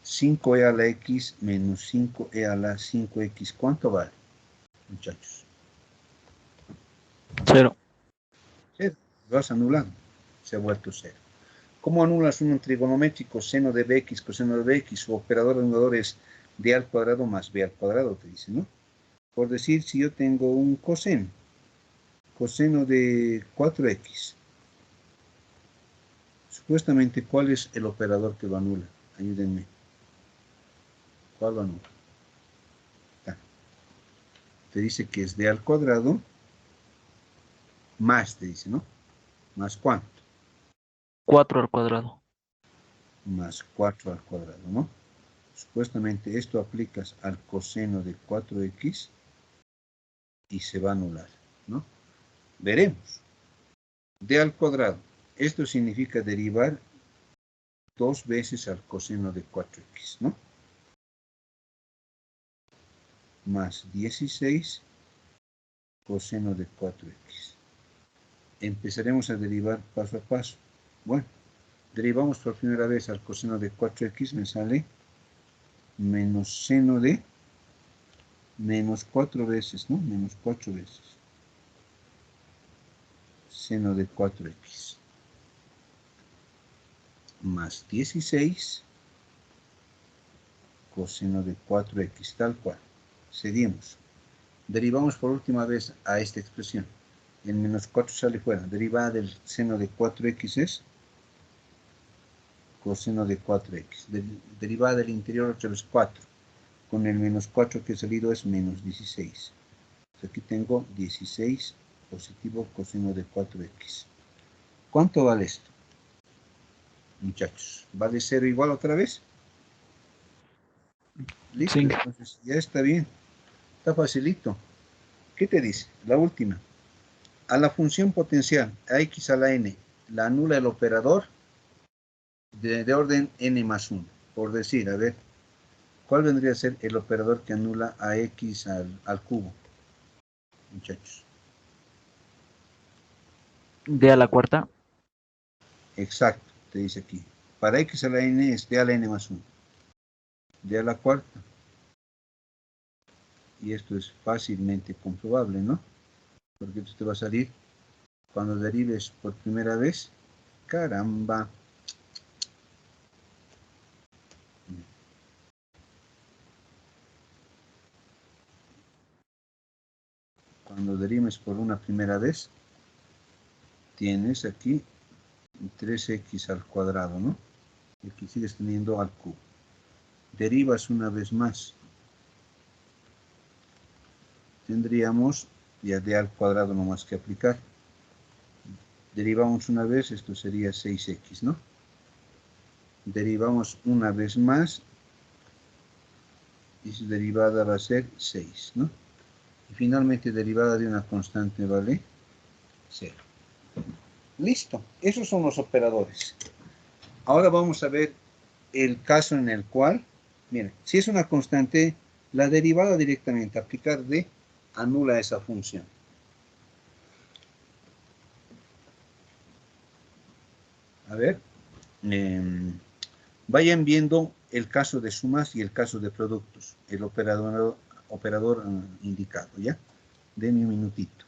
5e a la x menos 5e a la 5x. ¿Cuánto vale, muchachos? 0. 0. Lo has anulado. Se ha vuelto 0. ¿Cómo anulas un trigonométrico? Seno de bx, coseno de bx. Su operador anulador es d al cuadrado más b al cuadrado, te dice, ¿no? Por decir, si yo tengo un coseno de 4x. Supuestamente, ¿cuál es el operador que lo anula? Ayúdenme. ¿Cuál lo anula? Te dice que es d al cuadrado más, te dice, ¿no? ¿Más cuánto? 4 al cuadrado. Más 4 al cuadrado, ¿no? Supuestamente esto aplicas al coseno de 4x y se va a anular, ¿no? Veremos. D al cuadrado. Esto significa derivar 2 veces al coseno de 4x, ¿no? Más 16 coseno de 4x. Empezaremos a derivar paso a paso. Bueno, derivamos por primera vez al coseno de 4x, me sale menos seno de menos 4 veces, ¿no? Menos 4 veces. Seno de 4x. Más 16 coseno de 4x, tal cual. Seguimos. Derivamos por última vez a esta expresión. El menos 4 sale fuera. Derivada del seno de 4x es coseno de 4x. Derivada del interior otra vez 4. Con el menos 4 que ha salido es menos 16. Aquí tengo 16 positivo coseno de 4x. ¿Cuánto vale esto, muchachos? ¿Vale 0 igual otra vez? Listo, Sí. entonces ya está bien. Está facilito. ¿Qué te dice? La última. A la función potencial a x a la n la anula el operador de orden n más 1. Por decir, a ver, ¿cuál vendría a ser el operador que anula a x al cubo, muchachos? D a la cuarta. Exacto, te dice aquí. Para x a la n es d a la n más 1. D a la cuarta. Y esto es fácilmente comprobable, ¿no? Porque esto te va a salir cuando derives por primera vez. Caramba. Cuando derives por una primera vez, tienes aquí 3x al cuadrado, ¿no? Y aquí sigues teniendo al cubo. Derivas una vez más. Tendríamos ya d al cuadrado no más que aplicar. Derivamos una vez, esto sería 6x, ¿no? Derivamos una vez más y su derivada va a ser 6, ¿no? Y finalmente derivada de una constante vale 0. Listo, esos son los operadores. Ahora vamos a ver el caso en el cual, miren, si es una constante, la derivada directamente, aplicar d, anula esa función. A ver, vayan viendo el caso de sumas y el caso de productos, el operador indicado, ¿ya? Denme un minutito.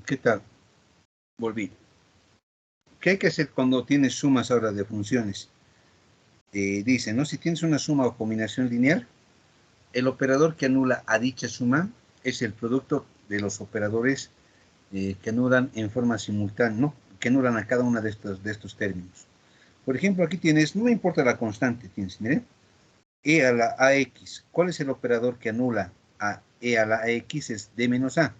¿Qué tal? Volví. ¿Qué hay que hacer cuando tienes sumas ahora de funciones? Dice, ¿no? Si tienes una suma o combinación lineal, el operador que anula a dicha suma es el producto de los operadores que anulan en forma simultánea, ¿no? Que anulan a cada uno de estos términos. Por ejemplo, aquí tienes, no me importa la constante, tienes, miren, e a la ax. ¿Cuál es el operador que anula a e a la ax? Es d menos a.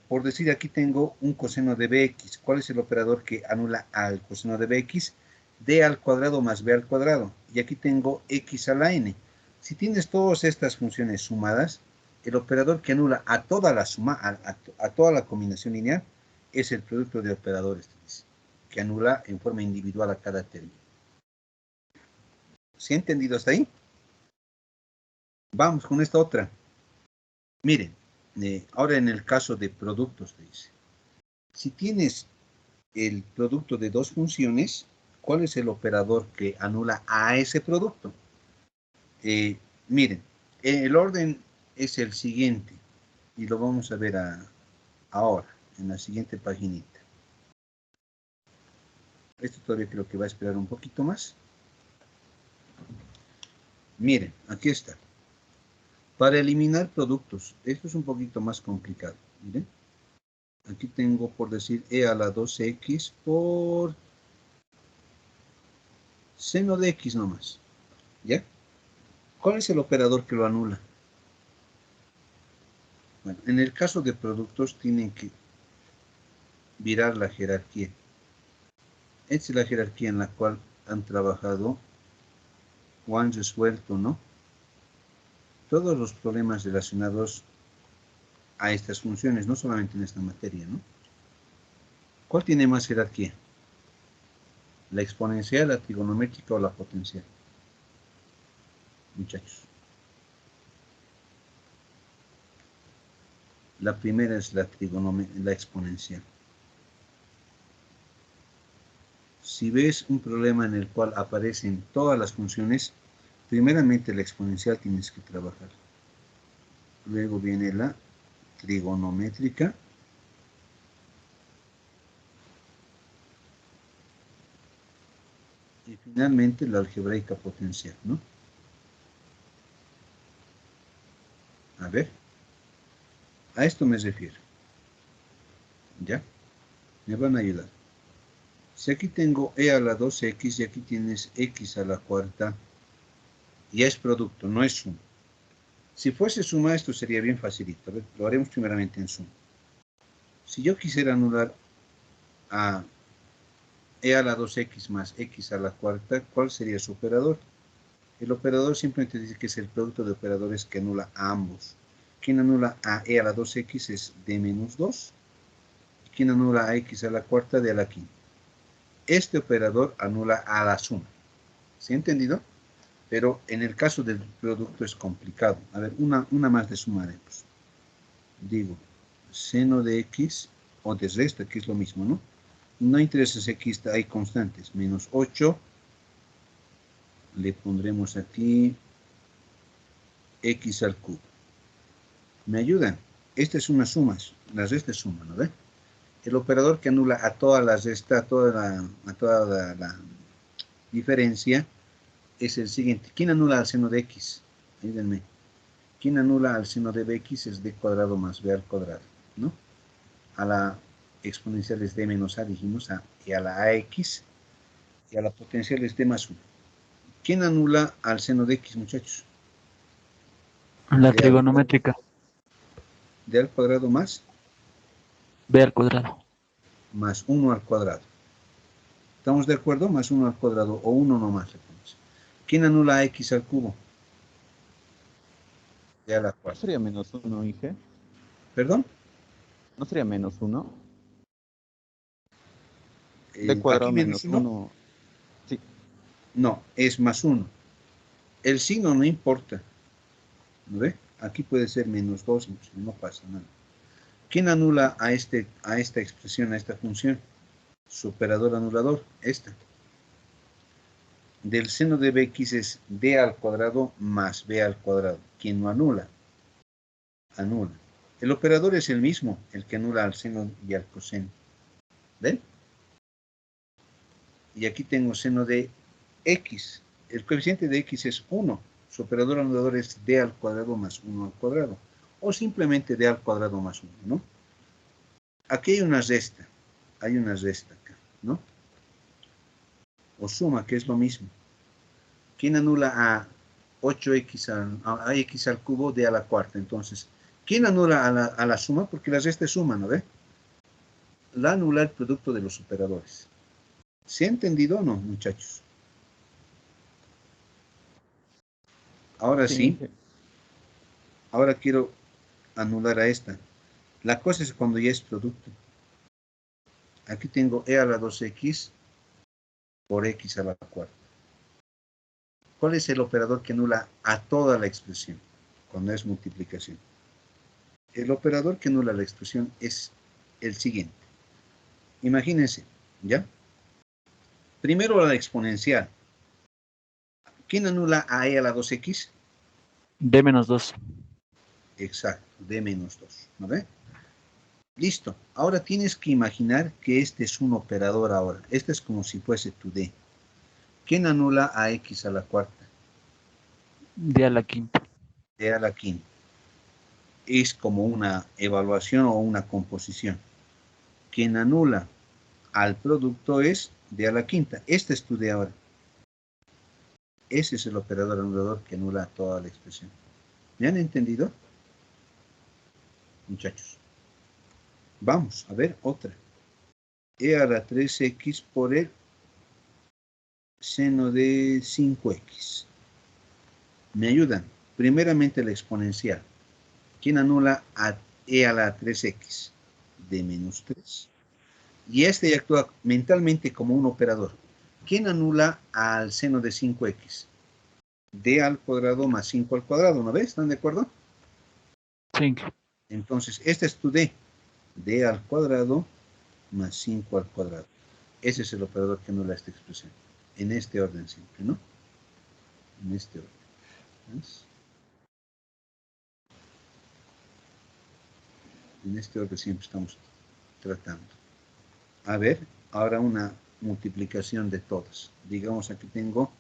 Por decir, aquí tengo un coseno de bx. ¿Cuál es el operador que anula al coseno de bx? D al cuadrado más b al cuadrado. Y aquí tengo x a la n. Si tienes todas estas funciones sumadas, el operador que anula a toda la suma, a toda la combinación lineal, es el producto de operadores, que anula en forma individual a cada término. ¿Sí ha entendido hasta ahí? Vamos con esta otra. Miren, ahora en el caso de productos, dice. Si tienes el producto de dos funciones, ¿cuál es el operador que anula a ese producto? Miren, el orden es el siguiente, y lo vamos a ver Ahora, en la siguiente paginita. Esto todavía creo que va a esperar un poquito más. Miren, aquí está. Para eliminar productos, esto es un poquito más complicado. Miren, aquí tengo por decir e a la 2x por seno de x nomás. ¿Ya? ¿Cuál es el operador que lo anula? Bueno, en el caso de productos tienen que virar la jerarquía. Esta es la jerarquía en la cual han trabajado o han resuelto, ¿no? Todos los problemas relacionados a estas funciones, no solamente en esta materia, ¿no? ¿Cuál tiene más jerarquía? ¿La exponencial, la trigonométrica o la potencial? Muchachos. La primera es la exponencial. Si ves un problema en el cual aparecen todas las funciones, primeramente la exponencial tienes que trabajar. Luego viene la trigonométrica. Y finalmente la algebraica potencial, ¿no? A ver. A esto me refiero. ¿Ya? Me van a ayudar. Si aquí tengo e a la 2x y aquí tienes x a la cuarta, ya es producto, no es suma. Si fuese suma, esto sería bien facilito. A ver, lo haremos primeramente en suma. Si yo quisiera anular a e a la 2x más x a la cuarta, ¿cuál sería su operador? El operador simplemente dice que es el producto de operadores que anula a ambos. Quien anula a e a la 2x es d menos 2. Quien anula a x a la cuarta, d a la quinta. Este operador anula a la suma. ¿Sí entendido? Pero en el caso del producto es complicado. A ver, una más de sumaremos. Digo, seno de x, o de resta, que es lo mismo, ¿no? No interesa si aquí hay constantes. Menos 8. Le pondremos aquí x al cubo. ¿Me ayudan? Esta es una suma. La resta es suma, ¿no ve? El operador que anula a toda la resta, a toda la diferencia, es el siguiente. ¿Quién anula al seno de x? Ayúdenme. ¿Quién anula al seno de bx? Es d cuadrado más b al cuadrado, ¿no? A la exponencial es d menos a, dijimos, y a la ax, y a la potencial es d más 1. ¿Quién anula al seno de x, muchachos? La trigonométrica. D al cuadrado más B al cuadrado. más 1 al cuadrado. ¿Estamos de acuerdo? Más 1 al cuadrado o 1 nomás. ¿Quién anula a x al cubo? D a la ¿No cuarta. sería menos 1, Inge? ¿Perdón? ¿No sería menos 1? De Aquí cuadrado menos menos 1. 1. Sí. No, es más 1. El signo no importa. ¿No ve? Aquí puede ser menos 2, no pasa nada. ¿Quién anula a esta expresión, a esta función? Su operador anulador, esta. Del seno de bx es d al cuadrado más b al cuadrado. ¿Quién no anula? Anula. El operador es el mismo, el que anula al seno y al coseno. ¿Ven? Y aquí tengo seno de x. El coeficiente de x es 1. Su operador anulador es d al cuadrado más 1 al cuadrado. O simplemente d al cuadrado más 1, ¿no? Aquí hay una resta. Hay una resta acá, ¿no? O suma, que es lo mismo. ¿Quién anula a 8x a x al cubo d a la cuarta? Entonces, ¿quién anula a la suma? Porque la resta es suma, ¿no ve? La anula el producto de los operadores. ¿Se ha entendido o no, muchachos? Ahora Sí, sí. Inge. Ahora quiero anular a esta. La cosa es cuando ya es producto. Aquí tengo e a la 2x por x a la cuarta. ¿Cuál es el operador que anula a toda la expresión cuando es multiplicación? El operador que anula la expresión es el siguiente. Imagínense, ¿ya? Primero la exponencial. ¿Quién anula a e a la 2x? D menos 2. Exacto, d menos 2. ¿No ve? Listo. Ahora tienes que imaginar que este es un operador ahora. Este es como si fuese tu D. ¿Quién anula a X a la cuarta? D a la quinta. D a la quinta. Es como una evaluación o una composición. Quien anula al producto es D a la quinta. Este es tu D ahora. Ese es el operador anulador que anula toda la expresión. ¿Me han entendido? Muchachos. Vamos a ver otra. E a la 3x por el seno de 5x. Me ayudan. Primeramente la exponencial. ¿Quién anula a e a la 3x? D menos 3. Y este actúa mentalmente como un operador. ¿Quién anula al seno de 5x? D al cuadrado más 5 al cuadrado, ¿no ves? ¿Están de acuerdo? 5. Entonces, este es tu D. D al cuadrado más 5 al cuadrado. Ese es el operador que anula esta expresión. En este orden siempre, ¿no? En este orden. ¿Ves? En este orden siempre estamos tratando. A ver, ahora una multiplicación de todas. Digamos aquí tengo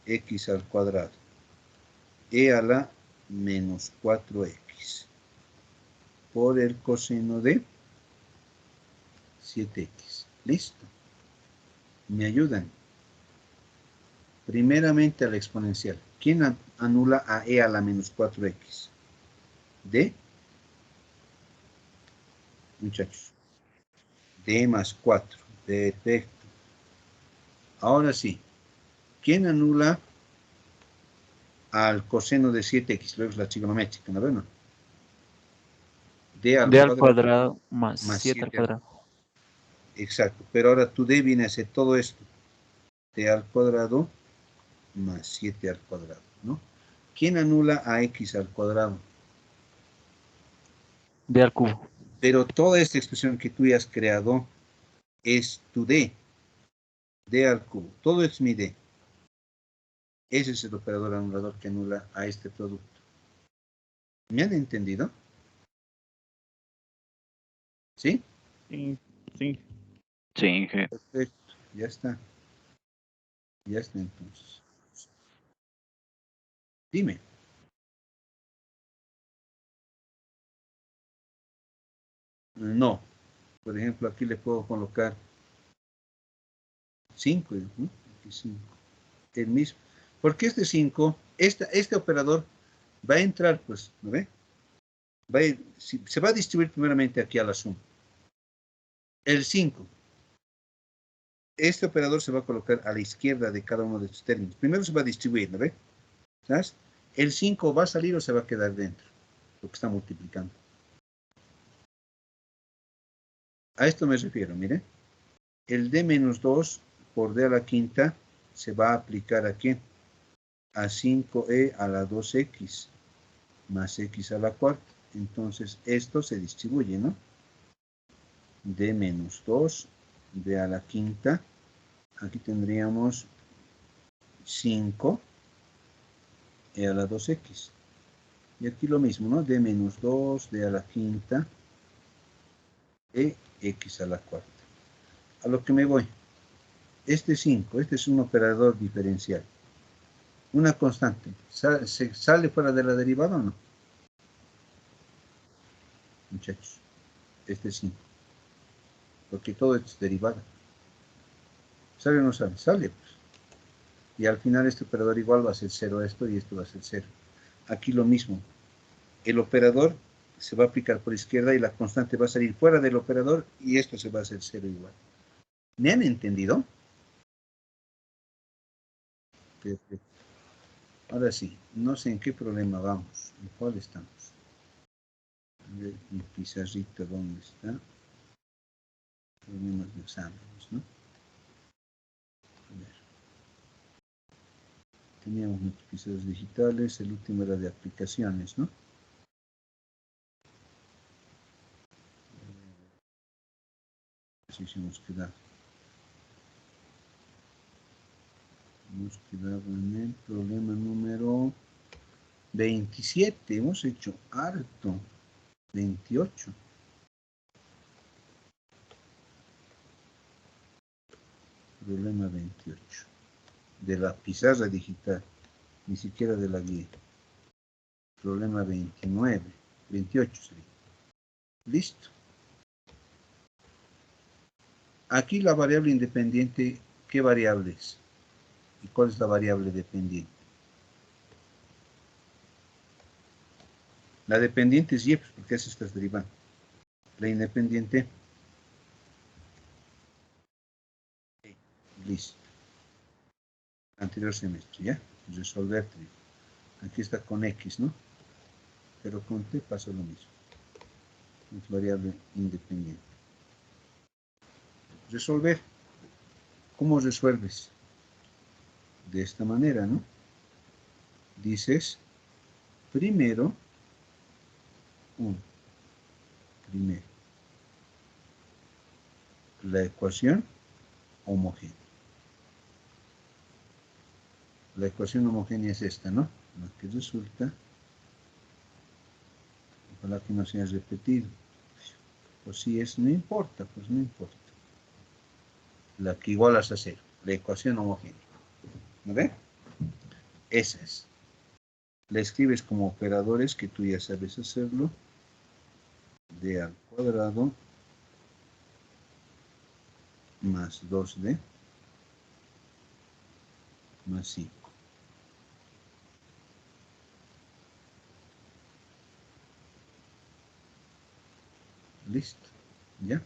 x al cuadrado. E a la menos 4x. Por el coseno de 7x. Listo. Me ayudan. Primeramente a la exponencial. ¿Quién anula a e a la menos 4x? D. Muchachos. D más 4. Perfecto. Ahora sí. ¿Quién anula al coseno de 7x? Luego es la trigonométrica, ¿no ven? D al D al cuadrado cuadrado más más 7 al 7 al... cuadrado. Exacto. Pero ahora tu D viene a ser todo esto. D al cuadrado más 7 al cuadrado, ¿no? ¿Quién anula a x al cuadrado? D al cubo. Pero toda esta expresión que tú ya has creado es tu D. D al cubo. Todo es mi D. Ese es el operador anulador que anula a este producto. ¿Me han entendido? ¿Sí? Sí, sí. Sí, Inge. Perfecto. Ya está. Ya está entonces. Dime. No. Por ejemplo, aquí le puedo colocar 5, ¿no? Aquí 5. El mismo. Porque este 5, este operador va a entrar, pues, ¿no ve? Se va a distribuir primeramente aquí a la suma. El 5. Este operador se va a colocar a la izquierda de cada uno de estos términos. Primero se va a distribuir, ¿no ve? ¿Sabes? El 5 va a salir o se va a quedar dentro, lo que está multiplicando. A esto me refiero, mire. El d menos 2 por d a la quinta se va a aplicar aquí a 5e a la 2x más x a la cuarta. Entonces esto se distribuye, ¿no? D menos 2, d a la quinta. Aquí tendríamos 5 e a la 2x. Y aquí lo mismo, ¿no? D menos 2, d a la quinta, e x a la cuarta. A lo que me voy. Este 5, este es un operador diferencial. Una constante. ¿Se sale fuera de la derivada o no? Muchachos. Este es 5. Porque todo es derivada. ¿Sale o no sale? Sale, pues. Y al final este operador igual va a ser 0 esto y esto va a ser 0. Aquí lo mismo. El operador se va a aplicar por izquierda y la constante va a salir fuera del operador y esto se va a hacer 0 igual. ¿Me han entendido? Perfecto. Ahora sí, no sé en qué problema vamos. ¿En cuál estamos? A ver, mi pizarrita, ¿dónde está? Problemas de exámenes, ¿no? A ver. Teníamos multiplicaciones digitales, el último era de aplicaciones, ¿no? Así se hemos quedado. Hemos quedado en el problema número 27. Hemos hecho harto. 28. Problema 28. De la pizarra digital, ni siquiera de la guía. Problema 29, 28 sería. Listo. Aquí la variable independiente, ¿qué variable es? ¿Y cuál es la variable dependiente? La dependiente es y, pues, porque eso estás derivando. La independiente. Listo. Anterior semestre, ¿ya? Resolver. Aquí está con X, ¿no? Pero con T pasa lo mismo. Es variable independiente. Resolver. ¿Cómo resuelves? De esta manera, ¿no? Dices, primero, primero, la ecuación homogénea. La ecuación homogénea es esta, ¿no? La que resulta, ojalá que no se haya repetido. Pues si es, no importa, pues no importa. La que igualas a cero, la ecuación homogénea. ¿No ve? Esa es. La escribes como operadores, que tú ya sabes hacerlo. D al cuadrado más 2D más 5. Listo. ¿Ya?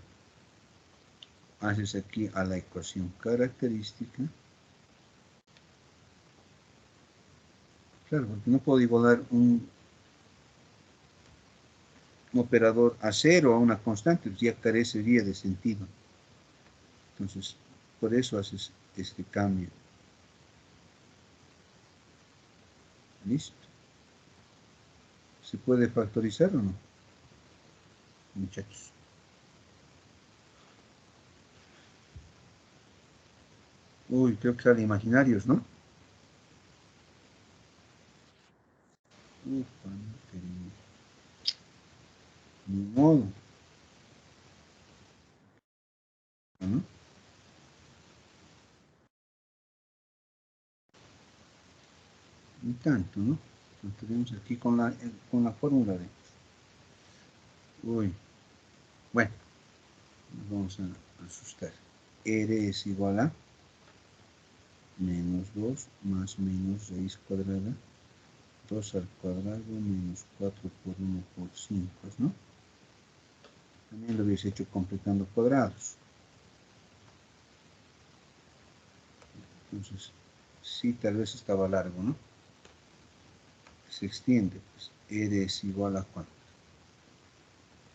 Haces aquí a la ecuación característica. Claro, porque no puedo igualar un operador a cero a una constante, pues ya carecería de sentido. Entonces, por eso haces este cambio. Listo. ¿Se puede factorizar o no, muchachos? Uy, creo que sale imaginarios, ¿no? Ufa, ni modo. ¿No? Ni tanto, ¿no? Lo tenemos aquí con la fórmula de... Uy. Bueno, nos vamos a asustar. R es igual a menos 2 más menos raíz cuadrada 2 al cuadrado menos 4 por 1 por 5, ¿no? También lo hubiese hecho completando cuadrados. Entonces, sí, tal vez estaba largo, ¿no? Se extiende, pues, R es igual a cuánto.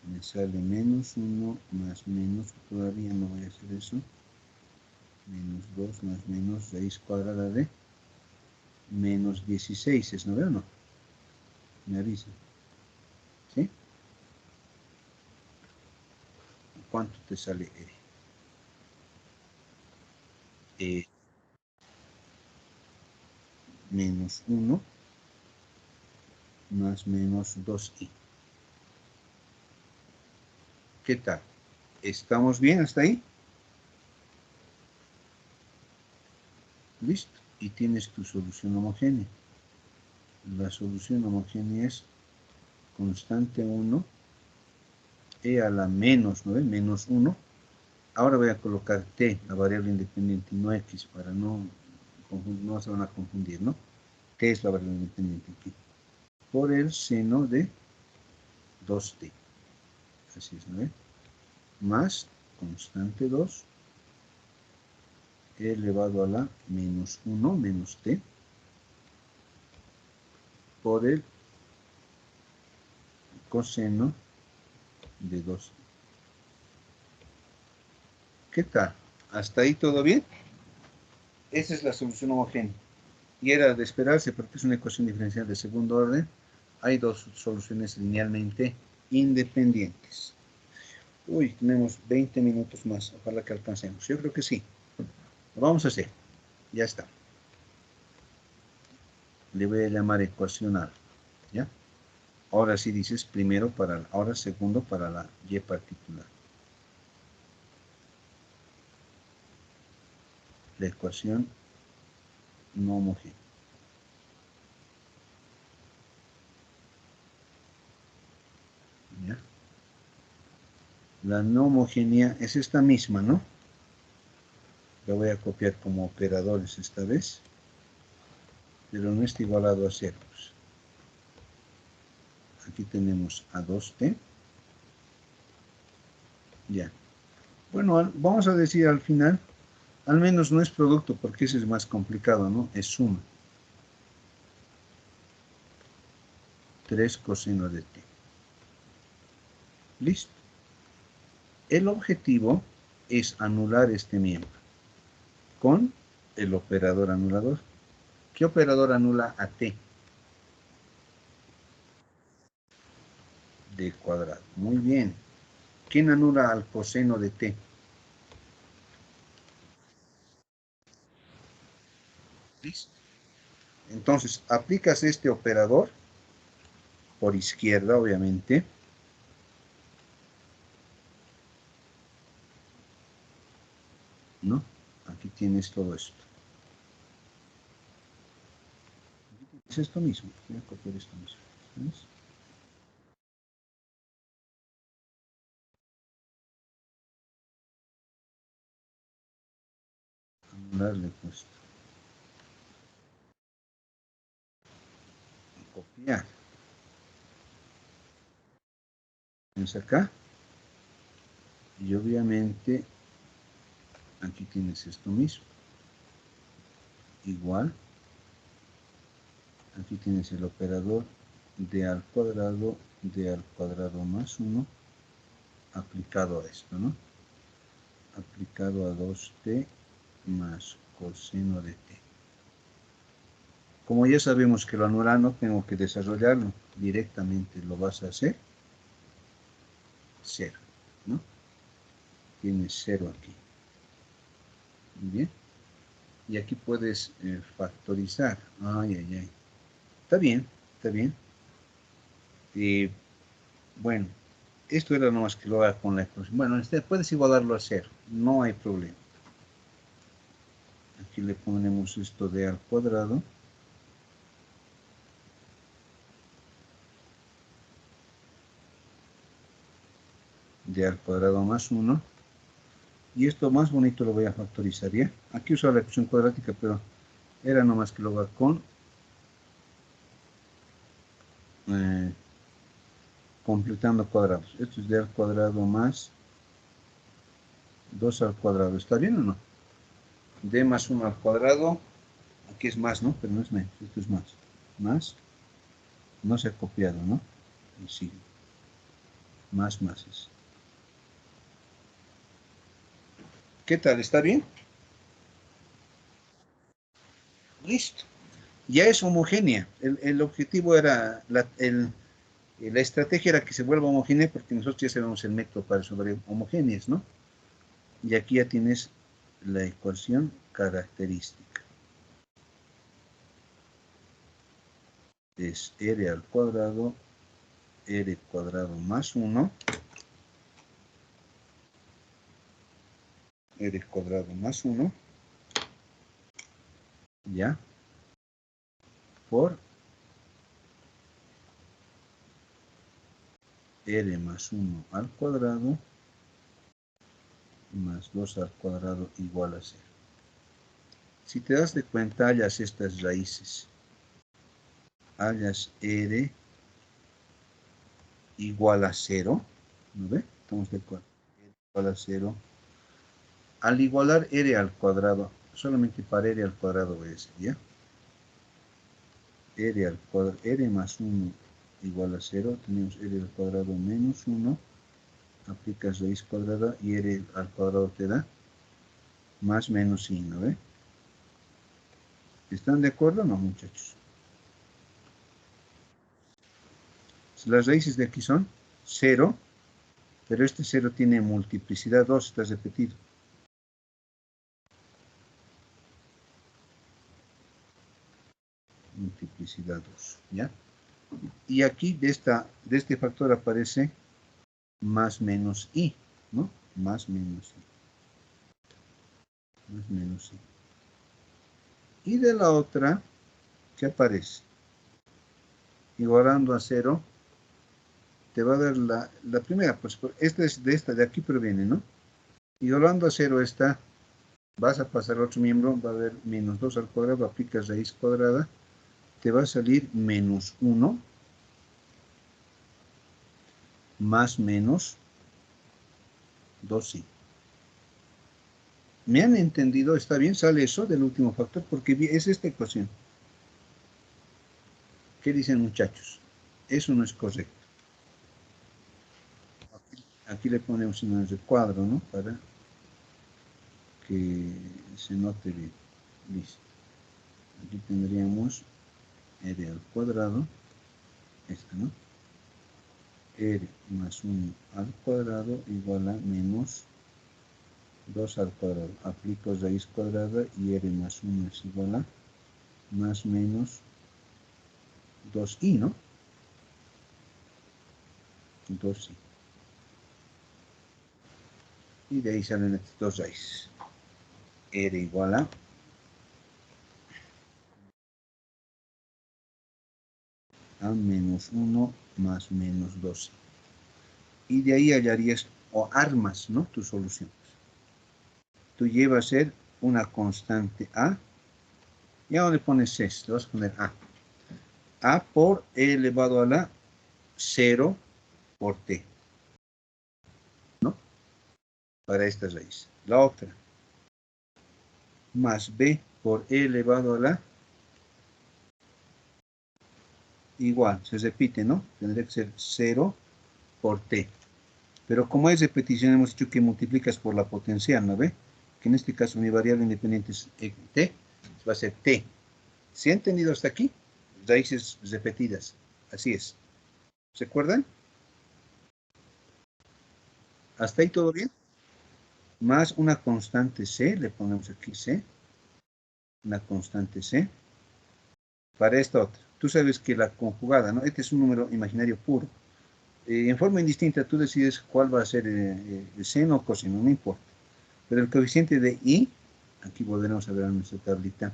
Me sale menos 1 más menos, todavía no voy a hacer eso. Menos 2 más menos raíz cuadrada de menos 16, ¿no veo o no? Me avisa. ¿Sí? ¿Cuánto te sale R? Menos 1 más menos 2i. ¿Qué tal? ¿Estamos bien hasta ahí? Listo. Y tienes tu solución homogénea. La solución homogénea es constante 1, e a la menos 9, menos 1. Ahora voy a colocar t, la variable independiente, y no x, para no se van a confundir, ¿no? T es la variable independiente aquí. Por el seno de 2t. Así es, ¿no? Más constante 2 elevado a la menos 1 menos t por el coseno de 2. ¿Qué tal? ¿Hasta ahí todo bien? Esa es la solución homogénea. Y era de esperarse porque es una ecuación diferencial de segundo orden. Hay dos soluciones linealmente independientes. Uy, tenemos 20 minutos más. Ojalá que alcancemos. Yo creo que sí. Lo vamos a hacer. Ya está. Le voy a llamar ecuación A. ¿Ya? Ahora sí dices primero para, ahora segundo para la y particular. la ecuación no homogénea. ¿Ya? La no homogénea es esta misma, ¿no? La voy a copiar como operadores esta vez, pero no está igualado a ceros. Aquí tenemos a 2t. Ya. Bueno, vamos a decir al final, al menos no es producto, porque ese es más complicado, ¿no? Es suma. 3 coseno de t. Listo. El objetivo es anular este miembro con el operador anulador. ¿Qué operador anula a t? D cuadrado. Muy bien. ¿Quién anula al coseno de t? Listo. Entonces, aplicas este operador por izquierda, obviamente. ¿No? Aquí tienes todo esto. Es esto mismo. Voy a copiar esto mismo. ¿Ves? Anularle puesto. Copiar. Tienes acá. Y obviamente aquí tienes esto mismo. Igual. Aquí tienes el operador de al cuadrado más 1 aplicado a esto, ¿no? Aplicado a 2t más coseno de t. Como ya sabemos que lo anular no tengo que desarrollarlo, directamente lo vas a hacer 0, ¿no? Tienes 0 aquí. Muy bien. Y aquí puedes factorizar. Ay, ay, ay. Está bien, está bien. Bueno, esto era nomás que lo haga con la ecuación. Bueno, puedes igualarlo a 0, no hay problema. Aquí le ponemos esto de al cuadrado. De al cuadrado más 1. Y esto más bonito lo voy a factorizar, ¿ya? Aquí uso la ecuación cuadrática, pero era nomás que lo haga con completando cuadrados. Esto es de al cuadrado más 2 al cuadrado. ¿Está bien o no? D más 1 al cuadrado. Aquí es más, ¿no? Pero no es menos. Esto es más. Más. No se ha copiado, ¿no? Y sigue. Más es. ¿Qué tal? ¿Está bien? Listo. Ya es homogénea. El objetivo era, la estrategia era que se vuelva homogénea porque nosotros ya sabemos el método para resolver homogéneas, ¿no? Y aquí ya tienes la ecuación característica. Es r al cuadrado, r cuadrado más 1, r cuadrado más 1, ya, por r más 1 al cuadrado más 2 al cuadrado igual a 0. Si te das de cuenta, hallas estas raíces. Hallas r igual a 0. ¿No ve? Estamos de acuerdo. R igual a 0. Al igualar r al cuadrado, solamente para r al cuadrado voy a decir, ¿ya? R al cuadrado, r más 1 igual a 0. Tenemos r al cuadrado menos 1. Aplicas raíz cuadrada y r al cuadrado te da más menos i, ¿no ve? ¿Están de acuerdo o no, muchachos? Las raíces de aquí son 0, pero este 0 tiene multiplicidad 2, está repetido. Multiplicidad 2, ¿ya? Y aquí de este factor aparece más menos i, ¿no? Más menos i. Más menos i. Y de la otra, ¿qué aparece? Igualando a 0, te va a dar la primera, pues esta es de esta, de aquí proviene, ¿no? Igualando a 0 esta, vas a pasar al otro miembro, va a haber menos 2 al cuadrado, aplicas raíz cuadrada, te va a salir menos 1 más menos 2i. ¿Me han entendido? ¿Está bien? Sale eso del último factor porque es esta ecuación. ¿Qué dicen, muchachos? Eso no es correcto. Aquí le ponemos un recuadro, ¿no? Para que se note bien. Listo. Aquí tendríamos r al cuadrado, esta, ¿no? R más 1 al cuadrado igual a menos 2 al cuadrado. Aplico raíz cuadrada y r más 1 es igual a más menos 2i, ¿no? 2i. Y de ahí salen estas dos raíces. R igual a menos 1 más menos 12. Y de ahí hallarías o armas, ¿no? Tu solución. Tú llevas a ser una constante A. ¿Y a dónde pones esto? Le vas a poner A. A por E elevado a la 0 por T. ¿No? Para esta raíz. La otra. Más B por E elevado a la igual. Se repite, ¿no? Tendría que ser 0 por T. Pero como es repetición, hemos dicho que multiplicas por la potencial, ¿no ve? Que en este caso mi variable independiente es T, va a ser T. ¿Se ha entendido hasta aquí? Raíces repetidas. Así es. ¿Se acuerdan? ¿Hasta ahí todo bien? Más una constante C, le ponemos aquí C. Una constante C. Para esta otra. Tú sabes que la conjugada, ¿no? Este es un número imaginario puro. En forma indistinta tú decides cuál va a ser el seno o coseno, no importa. Pero el coeficiente de I, aquí volveremos a ver en nuestra tablita,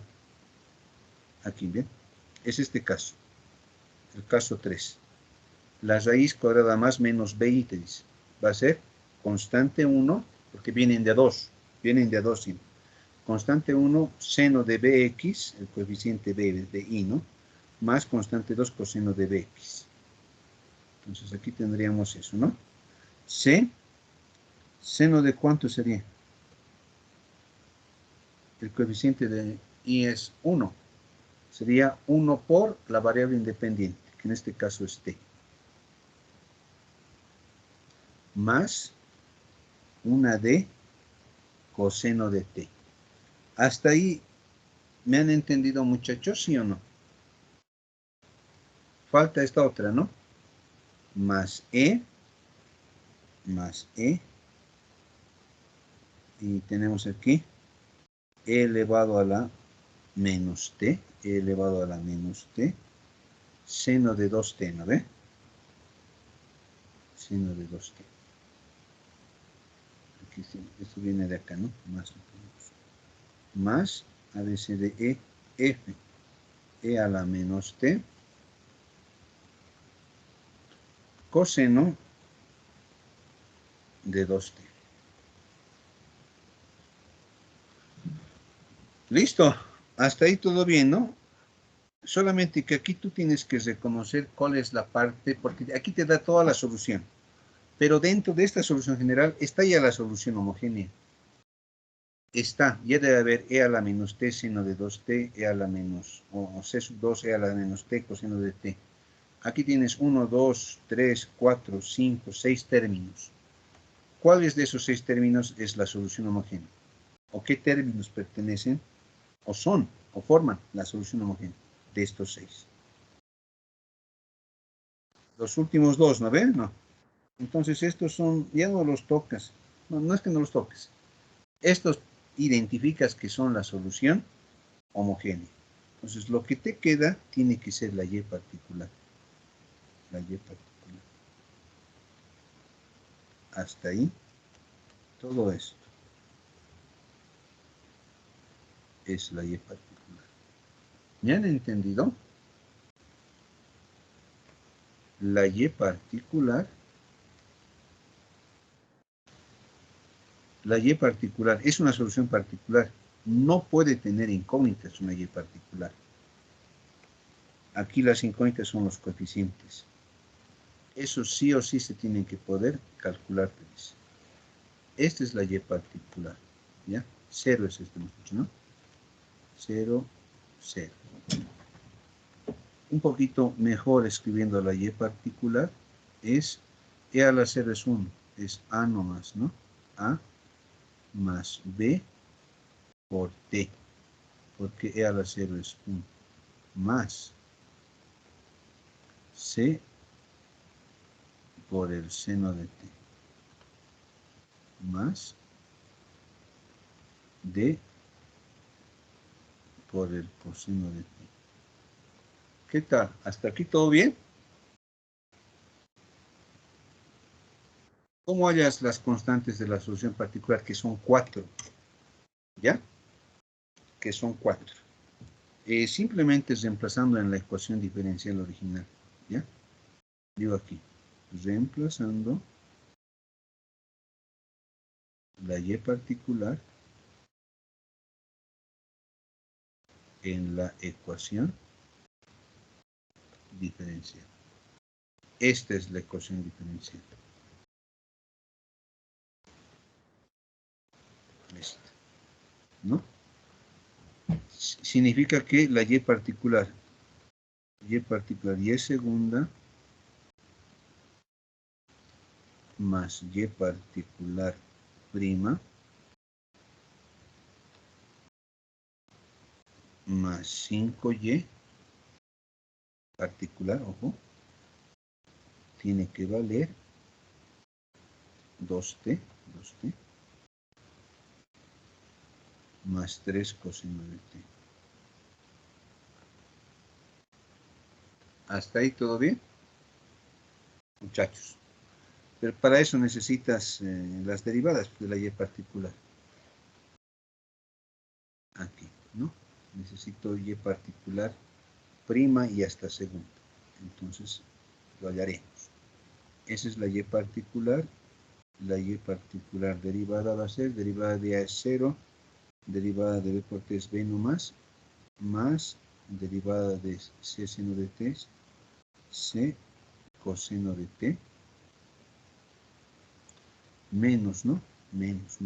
aquí, ¿bien? Es este caso, el caso 3. La raíz cuadrada más menos b te dice, va a ser constante 1, porque vienen de a 2 siempre. Constante 1, seno de bx, el coeficiente b de I, ¿no? Más constante 2, coseno de bx. Entonces aquí tendríamos eso, ¿no? C, seno de cuánto sería? El coeficiente de I es 1. Sería 1 por la variable independiente, que en este caso es t. Más una d coseno de t. ¿Hasta ahí me han entendido, muchachos? ¿Sí o no? Falta esta otra, ¿no? Más e. Y tenemos aquí e elevado a la menos t. E elevado a la menos t. Seno de 2t, ¿no ve? Seno de 2t. Aquí sí, esto viene de acá, ¿no? Más a veces de e, f, e a la menos t, coseno de 2t. Listo, hasta ahí todo bien, ¿no? Solamente que aquí tú tienes que reconocer cuál es la parte, porque aquí te da toda la solución. Pero dentro de esta solución general está ya la solución homogénea. Está, ya debe haber e a la menos t seno de 2t, e a la menos, o c sub 2, e a la menos t coseno de t. Aquí tienes 1, 2, 3, 4, 5, 6 términos. ¿Cuáles de esos 6 términos es la solución homogénea? ¿O qué términos pertenecen, o son, o forman la solución homogénea de estos 6? Los últimos 2, ¿no ven? No. Entonces estos son, ya no los tocas. No, no es que no los toques. Estos identificas que son la solución homogénea. Entonces lo que te queda tiene que ser la y particular. La y particular. Hasta ahí, todo esto es la y particular. ¿Me han entendido? La y particular. La y particular es una solución particular. No puede tener incógnitas una y particular. Aquí las incógnitas son los coeficientes. Eso sí o sí se tienen que poder calcular. Esta es la y particular. ¿Ya? 0 es este, ¿no? 0, 0. Un poquito mejor escribiendo la y particular es e a la 0 es 1. Es a nomás, ¿no? A más b por t. Porque e a la 0 es 1. Más c por el seno de t. Más d por el coseno de t. ¿Qué tal? ¿Hasta aquí todo bien? ¿Cómo hallas las constantes de la solución particular? Que son 4. ¿Ya? Que son 4. Simplemente reemplazando en la ecuación diferencial original. ¿Ya? Digo aquí. Reemplazando la y particular en la ecuación diferencial. Esta es la ecuación diferencial. Esta. ¿No? Significa que la y particular y segunda más y particular prima más 5y particular, ojo, tiene que valer 2t más 3 coseno de t. ¿Hasta ahí todo bien? Muchachos. Pero para eso necesitas las derivadas de la y particular. Aquí, ¿no? Necesito y particular prima y hasta segunda. Entonces, lo hallaremos. Esa es la y particular. La y particular derivada va a ser derivada de a es 0, derivada de b por t es b nomás, más derivada de c seno de t es c coseno de t, menos, ¿no? Menos,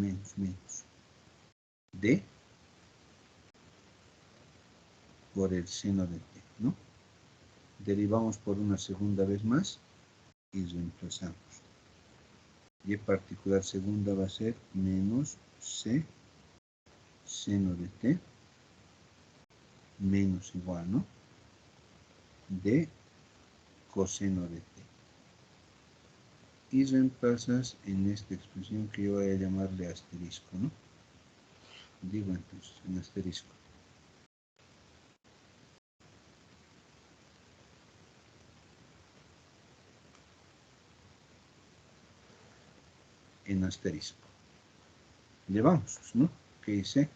d por el seno de t, ¿no? Derivamos por una segunda vez más y reemplazamos. Y particular segunda va a ser menos c seno de t menos igual, ¿no? De coseno de t. Y reemplazas en esta expresión que yo voy a llamarle asterisco, ¿no? Digo entonces, en asterisco. En asterisco. Llevamos, ¿no? ¿Qué dice?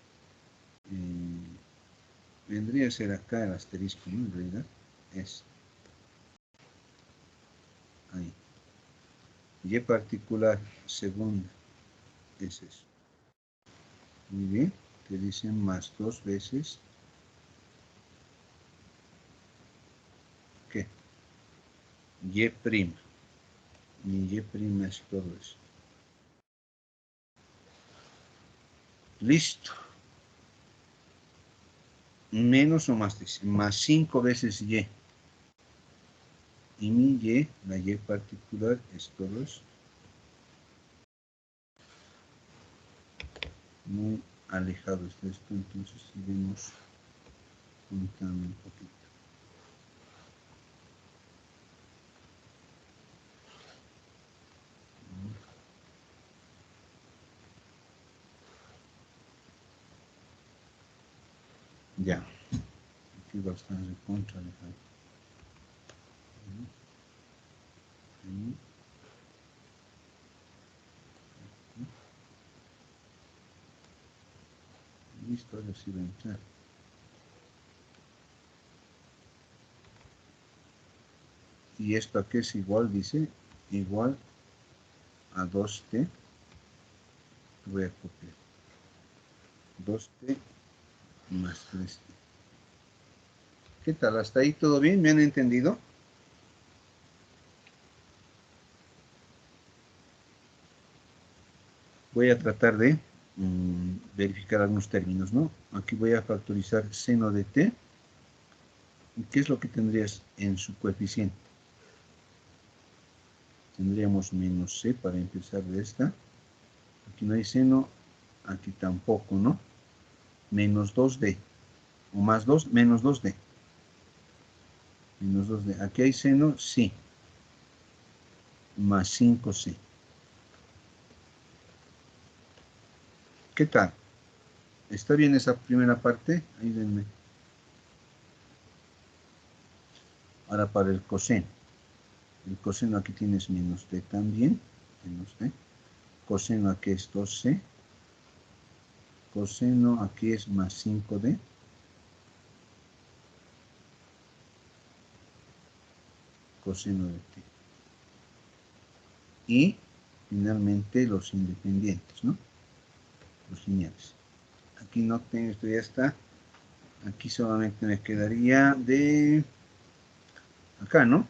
Vendría a ser acá el asterisco, ¿no? En realidad es ahí. Y particular segunda es eso. Muy bien, te dicen más 2 veces. ¿Qué? Y prima. Mi y prima es todo eso. Listo. Menos o más, dice, más 5 veces y. Y mi y, la y particular, es todo eso. Muy alejado está esto, entonces seguimos juntando un poquito. Ya. Aquí bastante de contra alejado. Listo, ahora sí va a entrar. Y esto aquí es igual, dice, igual a 2t. Voy a copiar. 2t más 3t. ¿Qué tal? ¿Hasta ahí todo bien? ¿Me han entendido? Voy a tratar de verificar algunos términos, ¿no? Aquí voy a factorizar seno de t. ¿Qué es lo que tendrías en su coeficiente? Tendríamos menos c para empezar de esta. Aquí no hay seno, aquí tampoco, ¿no? Menos 2d. O más 2, menos 2d. Menos 2d. Aquí hay seno, sí. Más 5c. ¿Qué tal? ¿Está bien esa primera parte? Ayúdenme. Ahora para el coseno. El coseno aquí tienes menos d también. Menos d. Coseno aquí es 2c. Coseno aquí es más 5d. Coseno de t. Y finalmente los independientes, ¿no? Los lineales. Aquí no tengo, esto ya está. Aquí solamente me quedaría de acá, ¿no?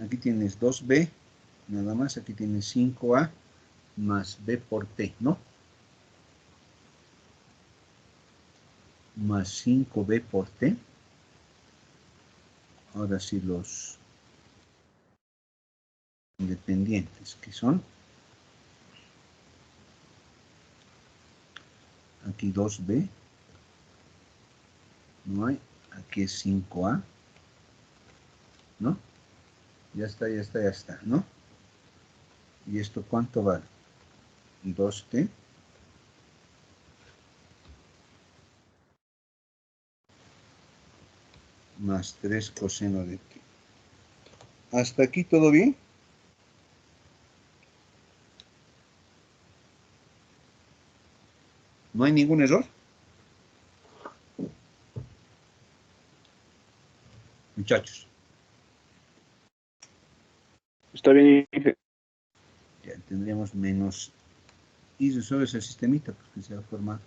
Aquí tienes 2b, nada más. Aquí tienes 5a más b por t, ¿no? Más 5b por t. Ahora sí los independientes, que son aquí 2b, no hay, aquí es 5a, ¿no? Ya está, ya está, ya está, ¿no? ¿Y esto cuánto vale? 2t más 3 coseno de t. ¿Hasta aquí todo bien? ¿No hay ningún error? Muchachos. Está bien, Inge. Ya tendríamos menos. Y resuelve ese sistemita porque se va a formar.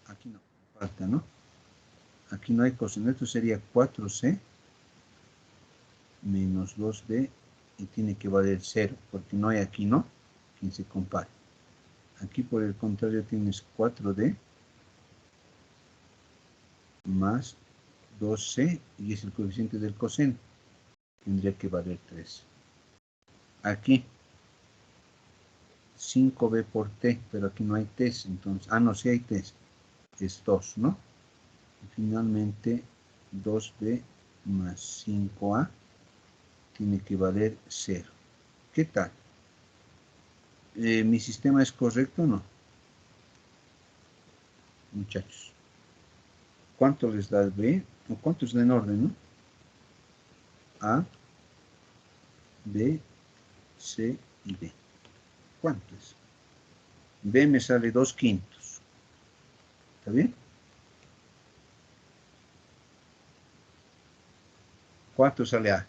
Aquí no, falta, ¿no? Aquí no hay coseno. Esto sería 4c menos 2d y tiene que valer 0 porque no hay aquí, ¿no? Quien se compare. Aquí por el contrario tienes 4d más 2c y es el coeficiente del coseno. Tendría que valer 3. Aquí 5b por t, pero aquí no hay t, entonces, no, sí hay t, es 2, ¿no? Y finalmente 2b más 5a tiene que valer 0. ¿Qué tal? ¿Mi sistema es correcto o no? Muchachos. ¿Cuánto les da el b? ¿O cuánto es en orden, no? A, B, C y D. ¿Cuánto es? B me sale 2/5. ¿Está bien? 4 sale A.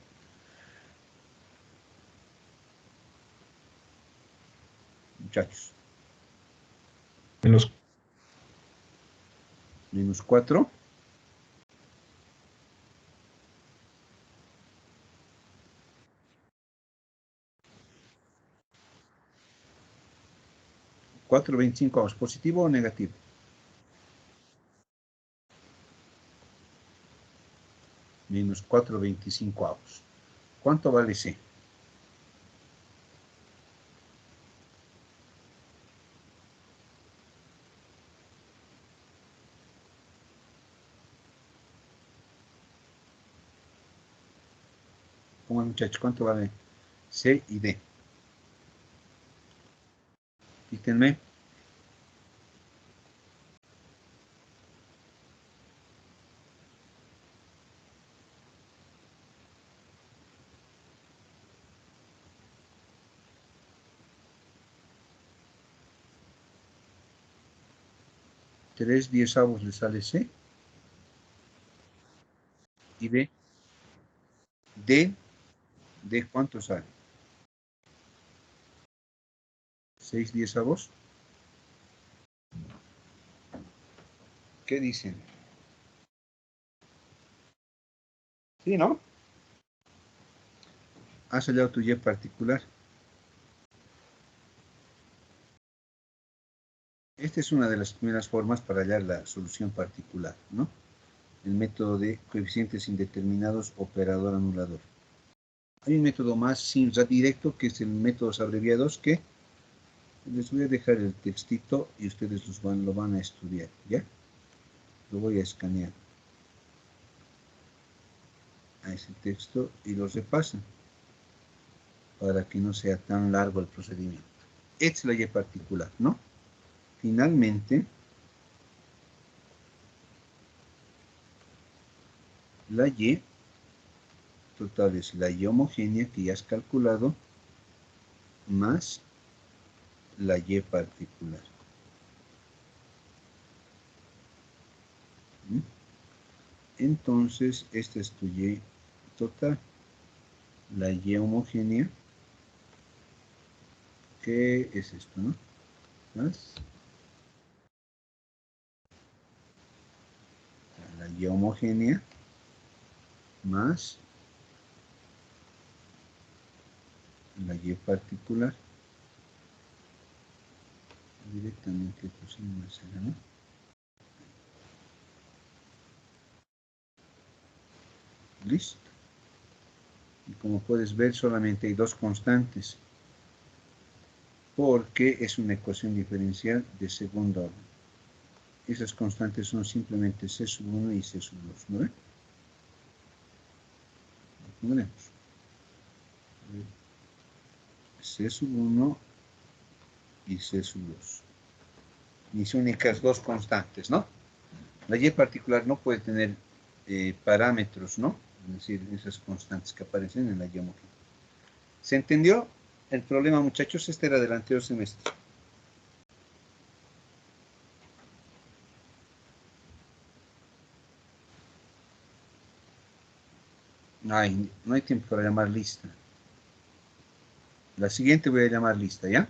Muchachos. Menos 4. ¿4/25 positivo o negativo? Menos 4/25. ¿Cuánto vale C? Pongan, muchachos, ¿cuánto vale C y D? Quítenme. Tres diezavos le sale C. Y D. D ¿De cuánto sale? 6/10. ¿Qué dicen? ¿Sí, no? ¿Has hallado tu y particular? Esta es una de las primeras formas para hallar la solución particular, ¿no? El método de coeficientes indeterminados operador anulador. Hay un método más directo, que es el método abreviados, que les voy a dejar el textito y ustedes lo van a estudiar, ¿ya? Lo voy a escanear a ese texto y lo repasan para que no sea tan largo el procedimiento. Esta es la y particular, ¿no? Finalmente, la y total es la y homogénea que ya has calculado más la y particular. ¿Mm? Entonces, esta es tu y total. La y homogénea, ¿qué es esto, no? Más la y homogénea más la y particular. Directamente pusimos esa, ¿no? Listo. Y como puedes ver, solamente hay dos constantes, porque es una ecuación diferencial de segundo orden. Esas constantes son simplemente C1 y C2, ¿no ven? Lo pondremos. C1 y C2. Mis únicas dos constantes, ¿no? La y particular no puede tener parámetros, ¿no? Es decir, esas constantes que aparecen en la y homogénea. ¿Se entendió el problema, muchachos? Este era del anterior semestre. No hay tiempo para llamar lista. La siguiente voy a llamar lista, ¿ya?